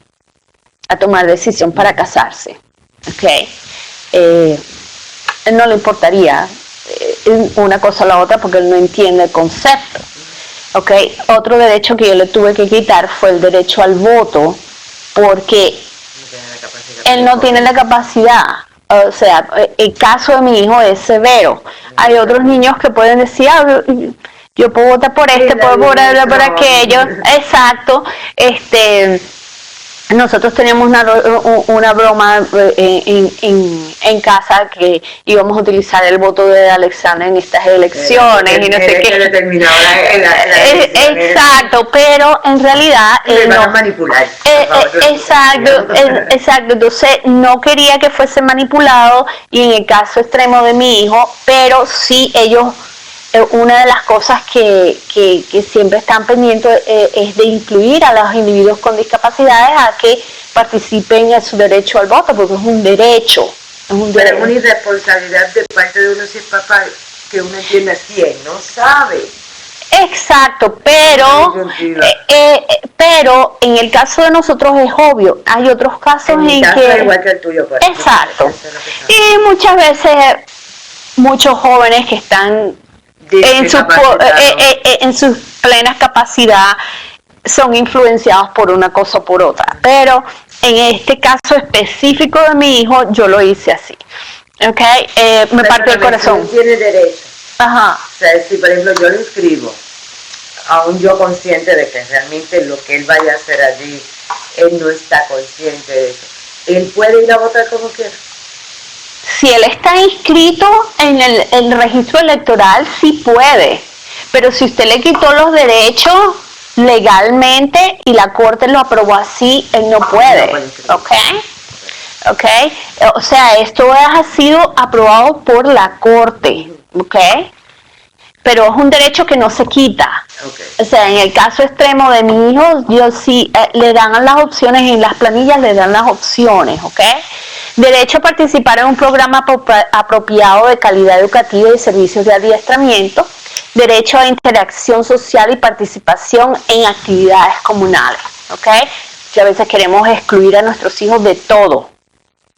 a tomar decisión para casarse. Okay. No le importaría una cosa o la otra porque él no entiende el concepto. Okay. Otro derecho que yo le tuve que quitar fue el derecho al voto, porque él no tiene la capacidad. O sea, el caso de mi hijo es severo. Hay otros niños que pueden decir, yo puedo votar por puedo votar por aquello. Exacto. nosotros teníamos una broma en casa que íbamos a utilizar el voto de Alexander en estas elecciones y no sé qué. Exacto, pero en realidad van a manipular. Exacto. Entonces no quería que fuese manipulado y en el caso extremo de mi hijo, pero sí ellos. Una de las cosas que siempre están pendientes es de incluir a los individuos con discapacidades a que participen en su derecho al voto, porque es un derecho. Pero es una irresponsabilidad de parte de uno si es papá, que uno entienda quién no sabe. Exacto, pero en el caso de nosotros es obvio. Hay otros casos en que... Es igual que el tuyo, por ejemplo. Exacto. Y muchas veces muchos jóvenes que están en su plena capacidad son influenciados por una cosa o por otra, pero en este caso específico de mi hijo yo lo hice así, ¿okay? Me partió el corazón. Él tiene derecho. Ajá. O sea, si por ejemplo yo lo inscribo, aún yo consciente de que realmente lo que él vaya a hacer allí, él no está consciente de eso, él puede ir a votar como quiera. Si él está inscrito en el registro electoral, sí puede. Pero si usted le quitó los derechos legalmente y la corte lo aprobó así, él no puede. ¿Ok? O sea, esto ha sido aprobado por la corte. ¿Ok? Pero es un derecho que no se quita. O sea, en el caso extremo de mi hijo, yo sí le dan las opciones, en las planillas le dan las opciones. ¿Ok? Derecho a participar en un programa apropiado de calidad educativa y servicios de adiestramiento. Derecho a interacción social y participación en actividades comunales. ¿Ok? Que a veces queremos excluir a nuestros hijos de todo,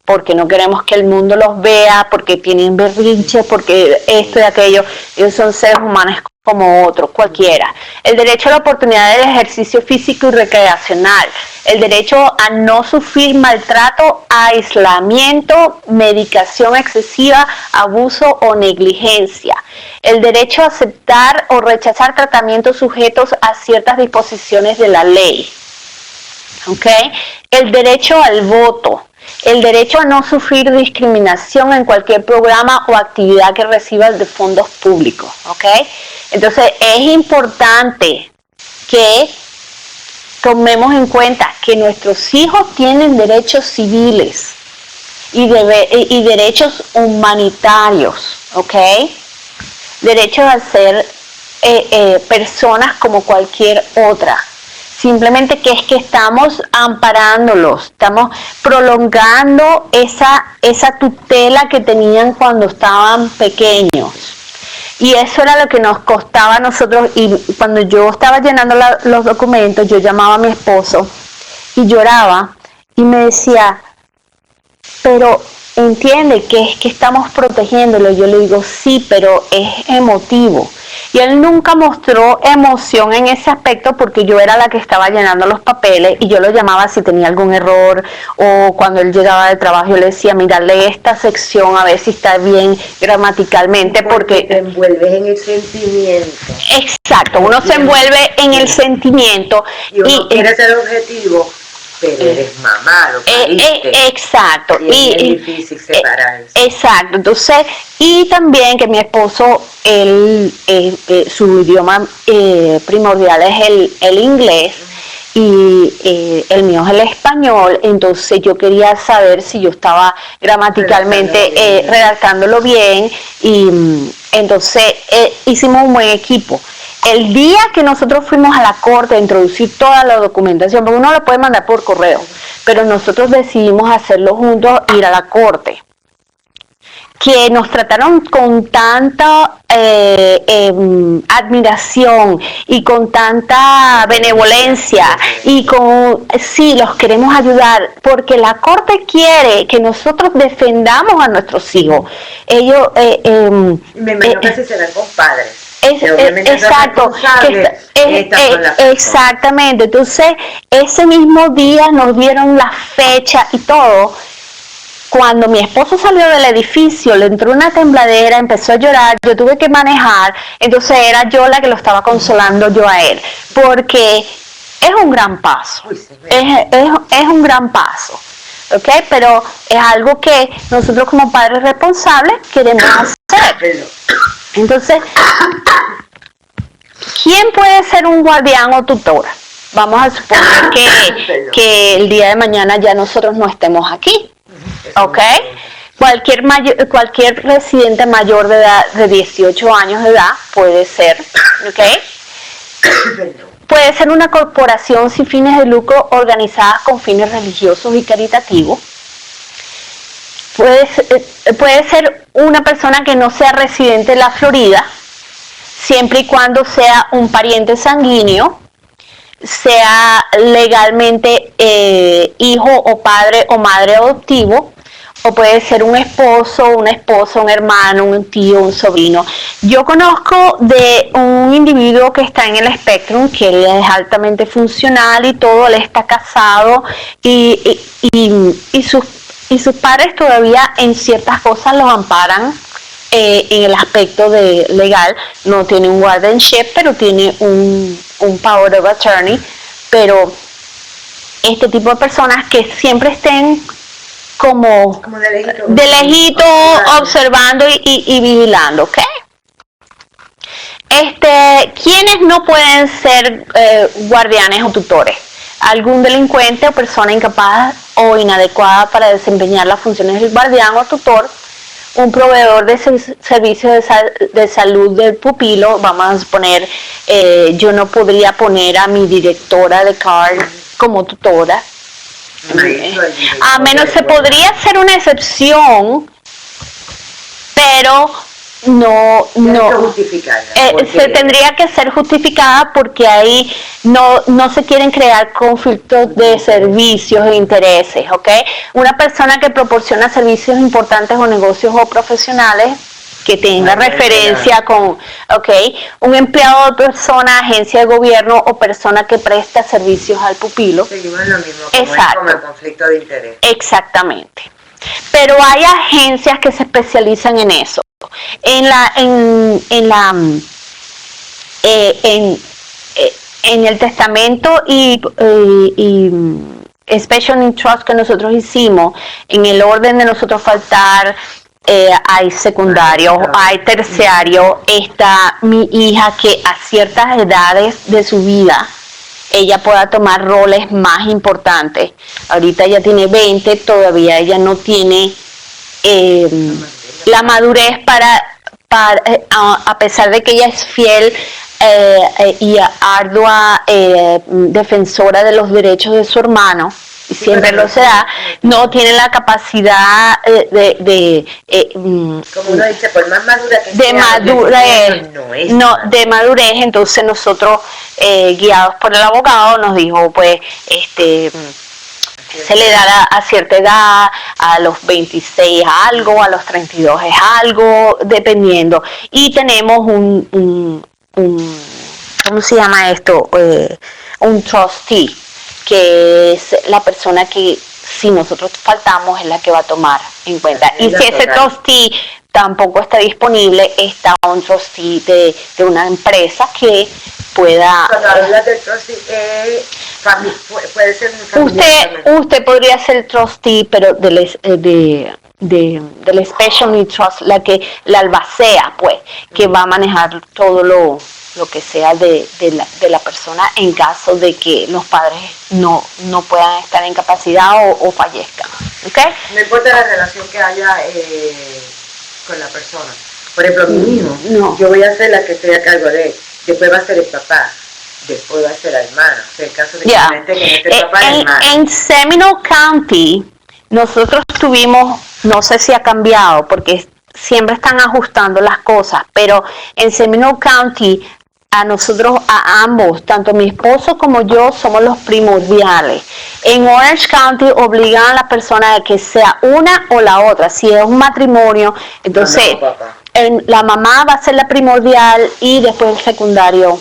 porque no queremos que el mundo los vea, porque tienen berrinches, porque esto y aquello. Ellos son seres humanos como otros, cualquiera. El derecho a la oportunidad del ejercicio físico y recreacional. El derecho a no sufrir maltrato, aislamiento, medicación excesiva, abuso o negligencia. El derecho a aceptar o rechazar tratamientos sujetos a ciertas disposiciones de la ley. ¿Okay? El derecho al voto. El derecho a no sufrir discriminación en cualquier programa o actividad que reciba de fondos públicos. ¿Ok? Entonces es importante que tomemos en cuenta que nuestros hijos tienen derechos civiles y derechos humanitarios. ¿Ok? Derechos a ser personas como cualquier otra. Simplemente que es que estamos amparándolos, estamos prolongando esa tutela que tenían cuando estaban pequeños. Y eso era lo que nos costaba a nosotros. Y cuando yo estaba llenando los documentos, yo llamaba a mi esposo y lloraba y me decía, pero entiende que es que estamos protegiéndolo. Yo le digo, sí, pero es emotivo. Y él nunca mostró emoción en ese aspecto porque yo era la que estaba llenando los papeles y yo lo llamaba si tenía algún error, o cuando él llegaba del trabajo yo le decía, mira, lee esta sección a ver si está bien gramaticalmente, porque te envuelves en el sentimiento. Exacto, uno se envuelve en el sentimiento y uno quiere ser objetivo, pero eres mamá, lo exacto. Y es difícil separarse. Exacto. Entonces, y también que mi esposo, su idioma primordial es el inglés y el mío es el español. Entonces yo quería saber si yo estaba gramaticalmente redactándolo bien. Y entonces hicimos un buen equipo. El día que nosotros fuimos a la corte a introducir toda la documentación, porque uno la puede mandar por correo, pero nosotros decidimos hacerlo juntos, ir a la corte, que nos trataron con tanta admiración y con tanta benevolencia y sí, los queremos ayudar, porque la corte quiere que nosotros defendamos a nuestros hijos. Ellos me imagino que así se ven con padres. Exacto, exactamente. Entonces ese mismo día nos dieron la fecha y todo. Cuando mi esposo salió del edificio, le entró una tembladera, empezó a llorar, yo tuve que manejar, entonces era yo la que lo estaba consolando yo a él, porque es un gran paso. Uy, sí, Es un gran paso. ¿Ok? Pero es algo que nosotros como padres responsables queremos hacer. Perdón. Entonces, ¿quién puede ser un guardián o tutora? Vamos a suponer que el día de mañana ya nosotros no estemos aquí. ¿Ok? Cualquier residente mayor de edad, de 18 años de edad, puede ser. ¿Ok? Puede ser una corporación sin fines de lucro organizada con fines religiosos y caritativos. Puede ser una persona que no sea residente de la Florida, siempre y cuando sea un pariente sanguíneo, sea legalmente hijo o padre o madre adoptivo, o puede ser un esposo, una esposa, un hermano, un tío, un sobrino. Yo conozco de un individuo que está en el Spectrum, que él es altamente funcional y todo, él está casado y sus padres todavía en ciertas cosas los amparan en el aspecto legal. No tiene un guardianship, pero tiene un power of attorney. Pero este tipo de personas que siempre estén como de lejito observando y vigilando, ¿ok? ¿Quiénes no pueden ser guardianes o tutores? Algún delincuente o persona incapaz o inadecuada para desempeñar las funciones del guardián o tutor, un proveedor de servicios de salud del pupilo. Vamos a suponer, yo no podría poner a mi directora de CARD como tutora, a menos se podría hacer una excepción, pero no se tendría que ser justificada porque ahí no se quieren crear conflictos de servicios e intereses, ¿ok? Una persona que proporciona servicios importantes o negocios o profesionales que tenga referencia con, ¿ok? Un empleado de persona, agencia de gobierno o persona que presta servicios al pupilo. Seguimos lo mismo, como el conflicto de interés. Exactamente. Pero hay agencias que se especializan en eso. En el testamento y Special Needs Trust que nosotros hicimos, en el orden de nosotros faltar, hay secundario, hay terciario. Está mi hija que a ciertas edades de su vida ella pueda tomar roles más importantes. Ahorita ella tiene 20, todavía ella no tiene la madurez para a pesar de que ella es fiel y ardua defensora de los derechos de su hermano, y siempre lo será, no tiene la capacidad como uno dice, por más madura que de madurez, de madurez. Entonces nosotros, guiados por el abogado, nos dijo, pues, se le da a cierta edad, a los 26 algo, a los 32 es algo, dependiendo. Y tenemos un ¿cómo se llama esto? Un trustee, que es la persona que, si nosotros faltamos, es la que va a tomar en cuenta. Y si ese trustee tampoco está disponible, está un trustee de una empresa que pueda... Cuando hablas del trustee, puede ser un familiar. Usted podría ser trustee, pero del Special Needs Trust, la albacea, pues, que va a manejar todo lo que sea de la persona en caso de que los padres no puedan estar en capacidad o fallezcan. ¿Okay? No importa la relación que haya con la persona. Por ejemplo, mi hijo, yo voy a ser la que esté a cargo de él. Después va a ser el papá. Después va a ser la hermana. O sea, el caso de que esté papá y hermana. En Seminole County, nosotros tuvimos, no sé si ha cambiado, porque siempre están ajustando las cosas, pero en Seminole County, a nosotros, a ambos, tanto mi esposo como yo, somos los primordiales. En Orange County obligan a la persona a que sea una o la otra. Si es un matrimonio, entonces la mamá va a ser la primordial y después el secundario.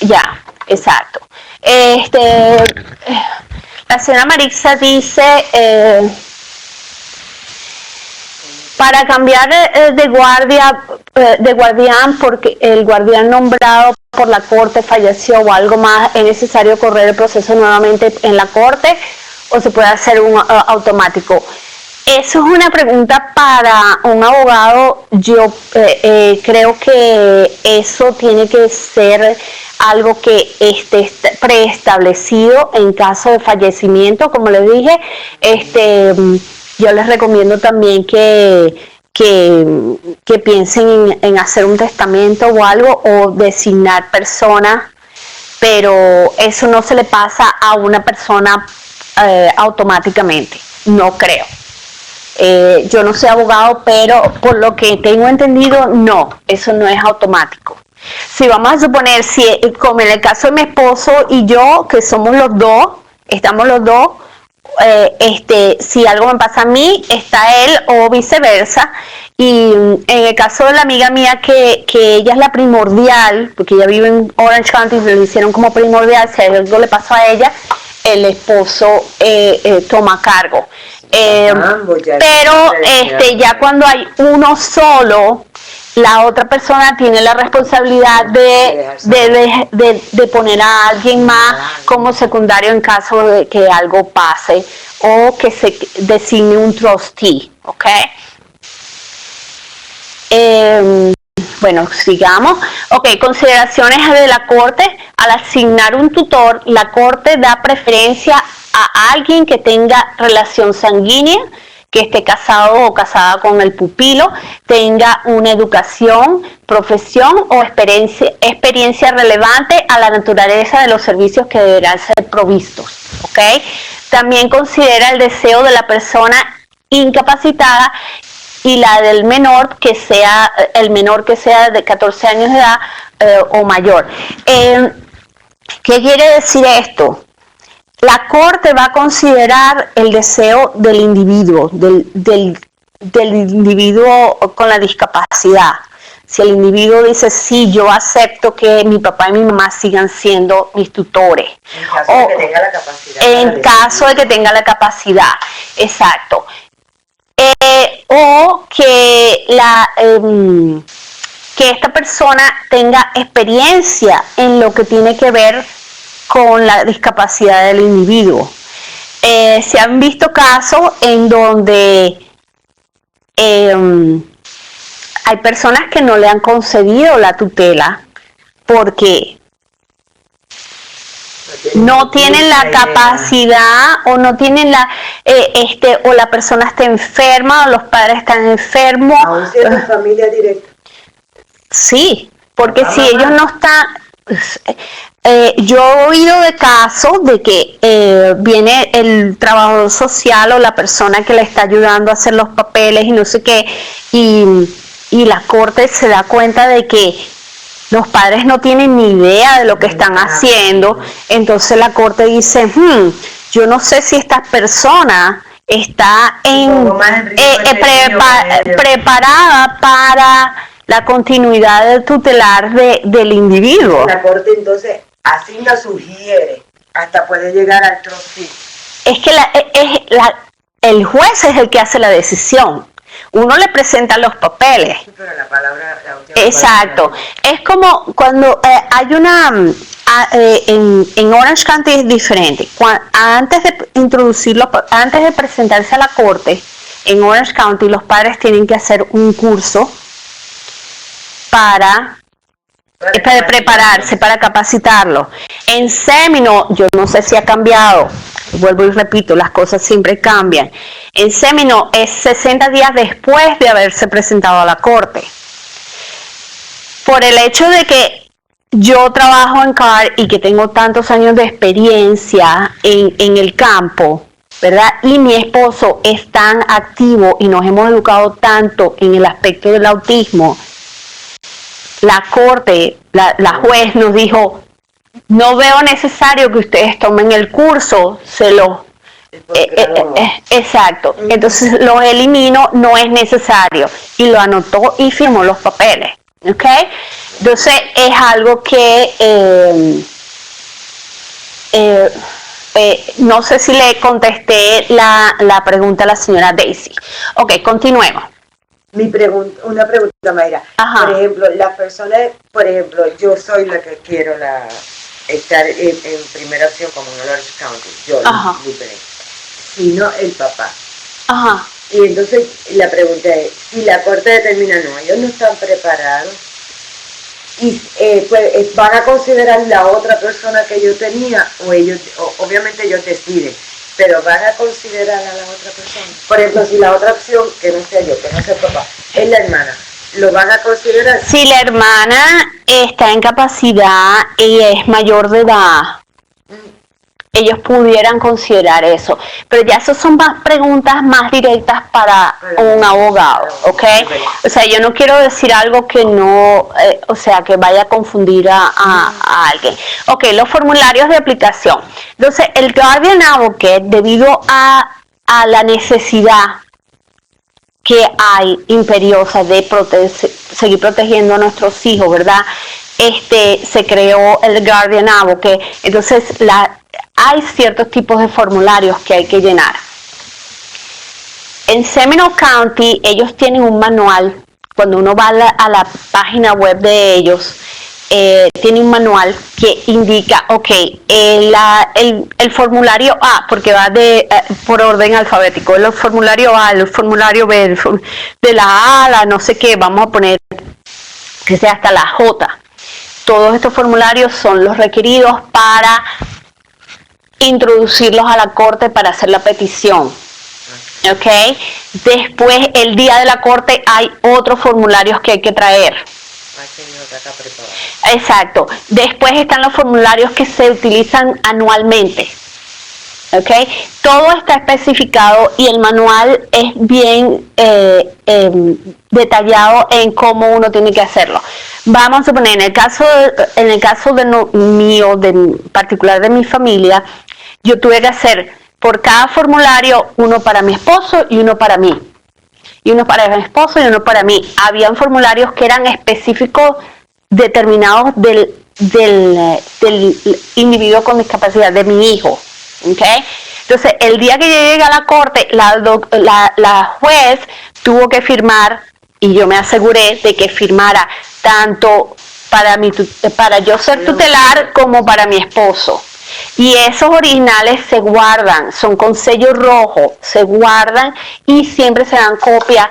Ya, exacto. La señora Marixa dice, para cambiar de guardián, porque el guardián nombrado por la corte, falleció o algo más, ¿es necesario correr el proceso nuevamente en la corte o se puede hacer un automático? Eso es una pregunta para un abogado. Yo creo que eso tiene que ser algo que esté preestablecido en caso de fallecimiento, como les dije. Yo les recomiendo también que piensen en hacer un testamento o algo, o designar personas, pero eso no se le pasa a una persona automáticamente, no creo. Yo no soy abogado, pero por lo que tengo entendido, no, eso no es automático. Si vamos a suponer, como en el caso de mi esposo y yo, que somos los dos, estamos los dos, si algo me pasa a mí, está él o viceversa. Y en el caso de la amiga mía, que ella es la primordial, porque ella vive en Orange County, se lo hicieron como primordial, si algo le pasó a ella, el esposo toma cargo. Pero ya cuando hay uno solo, la otra persona tiene la responsabilidad de poner a alguien más como secundario en caso de que algo pase, o que se designe un trustee, ¿ok? Bueno, sigamos. Ok, consideraciones de la corte. Al asignar un tutor, la corte da preferencia a alguien que tenga relación sanguínea, que esté casado o casada con el pupilo, tenga una educación, profesión o experiencia relevante a la naturaleza de los servicios que deberán ser provistos, ¿ok? También considera el deseo de la persona incapacitada y la del menor, que sea el menor que sea de 14 años de edad o mayor. ¿Qué quiere decir esto? La corte va a considerar el deseo del individuo, del individuo con la discapacidad. Si el individuo dice, sí, yo acepto que mi papá y mi mamá sigan siendo mis tutores. En caso de que tenga la capacidad. Exacto. O que esta persona tenga experiencia en lo que tiene que ver con la discapacidad del individuo. Se han visto casos en donde hay personas que no le han concedido la tutela porque no tienen la capacidad, o no tienen o la persona está enferma, o los padres están enfermos. Aún siendo familia directa. Sí, porque si ellos no están... yo he oído de casos de que viene el trabajador social o la persona que le está ayudando a hacer los papeles y no sé qué, y la corte se da cuenta de que los padres no tienen ni idea de lo que están haciendo. Entonces la corte dice, yo no sé si esta persona está preparada para la continuidad del tutelar del individuo. La corte entonces asigna, sugiere, hasta puede llegar al trustee. Es que el juez es el que hace la decisión. Uno le presenta los papeles. Sí, pero la exacto. Es como cuando hay una... en Orange County es diferente. Antes de presentarse a la corte, en Orange County los padres tienen que hacer un curso para prepararse, para capacitarlo. En Seminole, yo no sé si ha cambiado, vuelvo y repito, las cosas siempre cambian. En Seminole es 60 días después de haberse presentado a la corte. Por el hecho de que yo trabajo en CAR y que tengo tantos años de experiencia en el campo, ¿verdad? Y mi esposo es tan activo y nos hemos educado tanto en el aspecto del autismo, la corte, la juez nos dijo, no veo necesario que ustedes tomen el curso, exacto, entonces lo elimino, no es necesario, y lo anotó y firmó los papeles, ¿ok? Entonces es algo que no sé si le contesté la pregunta a la señora Daisy. Ok, continuemos. Una pregunta, Mayra. Ajá. Por ejemplo, las personas, yo soy la que quiero estar en primera opción como en Orange County, yo, Lupe, sino el papá. Ajá. Y entonces la pregunta es, si la corte determina no, ellos no están preparados, y pues van a considerar la otra persona que yo tenía, o ellos, obviamente ellos deciden, pero van a considerar a la otra persona. Por ejemplo, si la otra opción, que no sea yo, que no sea papá, es la hermana, ¿lo van a considerar? Si la hermana está en capacidad y es mayor de edad, ellos pudieran considerar eso. Pero ya eso son más preguntas más directas para un abogado, ¿ok? O sea, yo no quiero decir algo que no, o sea, que vaya a confundir a alguien. Ok, los formularios de aplicación. Entonces, el Guardian Advocate, debido a la necesidad que hay imperiosa de seguir protegiendo a nuestros hijos, ¿verdad? Se creó el Guardian Advocate. Entonces, hay ciertos tipos de formularios que hay que llenar. En Seminole County, ellos tienen un manual. Cuando uno va a la página web de ellos, tiene un manual que indica, ok, el formulario A, porque va por orden alfabético, el formulario A, el formulario B, de la A a la no sé qué, vamos a poner que sea hasta la J. Todos estos formularios son los requeridos para introducirlos a la corte para hacer la petición. ¿Ok? Después, el día de la corte, hay otros formularios que hay que traer. Exacto. Después están los formularios que se utilizan anualmente. ¿Ok? Todo está especificado y el manual es bien detallado en cómo uno tiene que hacerlo. Vamos a suponer, en el caso mío, particular de mi familia, yo tuve que hacer por cada formulario uno para mi esposo y uno para mí. Y uno para mi esposo y uno para mí. Habían formularios que eran específicos, determinados del individuo con discapacidad, de mi hijo. ¿Okay? Entonces, el día que yo llegué a la corte, la juez tuvo que firmar, y yo me aseguré de que firmara tanto para yo ser tutelar como para mi esposo. Y esos originales se guardan, son con sello rojo, se guardan y siempre se dan copia.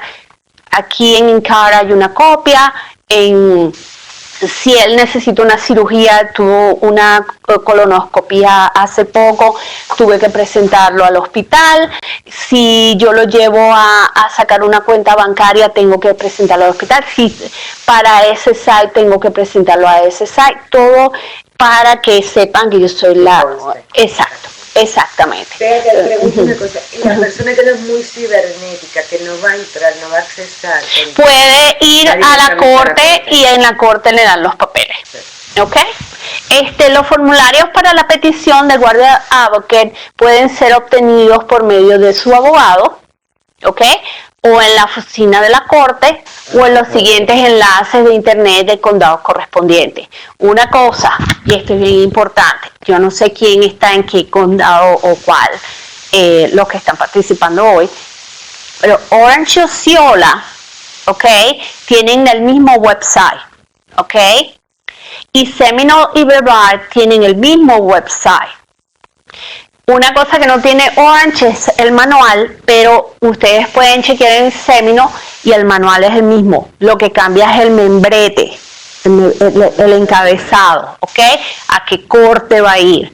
Aquí en Encounter hay una copia. Si él necesita una cirugía, tuvo una colonoscopia hace poco, tuve que presentarlo al hospital. Si yo lo llevo a sacar una cuenta bancaria, tengo que presentarlo al hospital. Si para ese site, tengo que presentarlo a ese site. Todo para que sepan que yo soy la... Exacto. Exactamente. Pero te pregunto una cosa, la persona que no es muy cibernética, que no va a entrar, no va a accesar, puede ir a la corte y en la corte le dan los papeles. ¿Ok? Los formularios para la petición de Guardian Advocate pueden ser obtenidos por medio de su abogado, ¿ok? O en la oficina de la corte, o en los siguientes enlaces de internet del condado correspondiente. Una cosa, y esto es bien importante, yo no sé quién está en qué condado o cuál, los que están participando hoy, pero Orange y Osceola, ¿ok? Tienen el mismo website, ¿ok? Y Seminole y Brevard tienen el mismo website. Una cosa que no tiene Orange es el manual, pero ustedes pueden chequear en Seminole y el manual es el mismo. Lo que cambia es el membrete, el encabezado, ¿ok? A qué corte va a ir,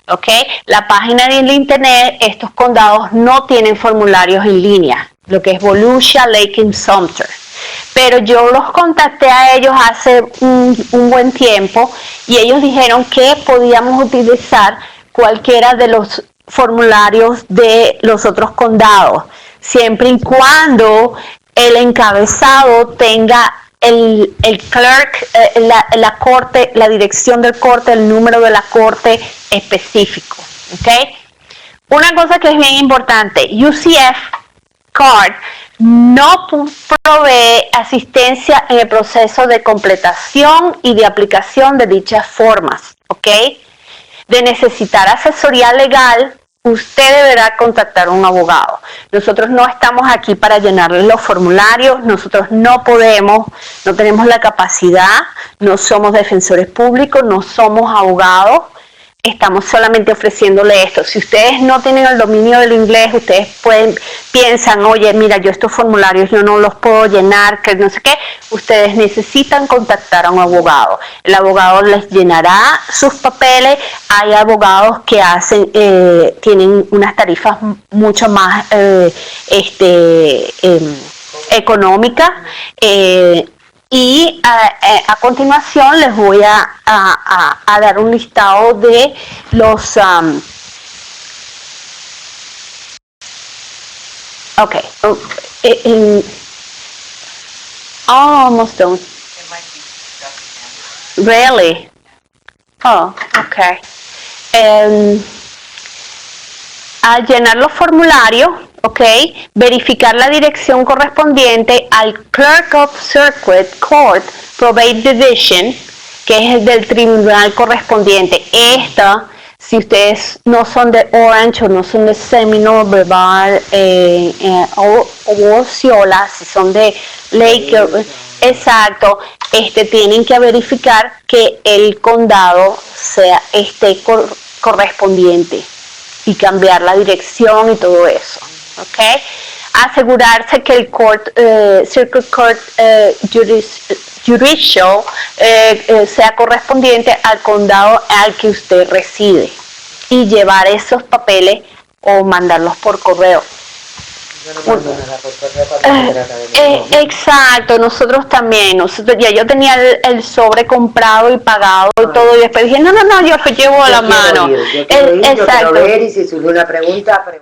¿ok? La página de internet, estos condados no tienen formularios en línea, lo que es Volusia, Lake y Sumter. Pero yo los contacté a ellos hace un buen tiempo y ellos dijeron que podíamos utilizar cualquiera de los formularios de los otros condados, siempre y cuando el encabezado tenga el clerk, la corte, la dirección del corte, el número de la corte específico. ¿Okay? Una cosa que es bien importante, UCF Card no provee asistencia en el proceso de completación y de aplicación de dichas formas. ¿Ok? De necesitar asesoría legal, usted deberá contactar a un abogado. Nosotros no estamos aquí para llenarles los formularios, nosotros no podemos, no tenemos la capacidad, no somos defensores públicos, no somos abogados, estamos solamente ofreciéndole esto. Si ustedes no tienen el dominio del inglés, ustedes piensan, oye, mira, yo estos formularios yo no los puedo llenar, que no sé qué, ustedes necesitan contactar a un abogado. El abogado les llenará sus papeles. Hay abogados que tienen unas tarifas mucho más económicas. Y a continuación les voy a dar un listado de los... almost done. Really? Oh, okay. Al llenar los formularios, verificar la dirección correspondiente al Clerk of Circuit Court Probate Division, que es el del tribunal correspondiente. Si ustedes no son de Orange o no son de Seminole, Brevard o Osceola, si son de Lake, exacto, tienen que verificar que el condado esté correspondiente y cambiar la dirección y todo eso, asegurarse que el Circuit Court Judicial sea correspondiente al condado al que usted reside y llevar esos papeles o mandarlos por correo. Yo no mando nada por correo cuando trata de exacto, nosotros también, yo tenía el sobre comprado y pagado y todo, y después dije, no, yo lo llevo a la mano. Yo quiero ver y si surge una pregunta,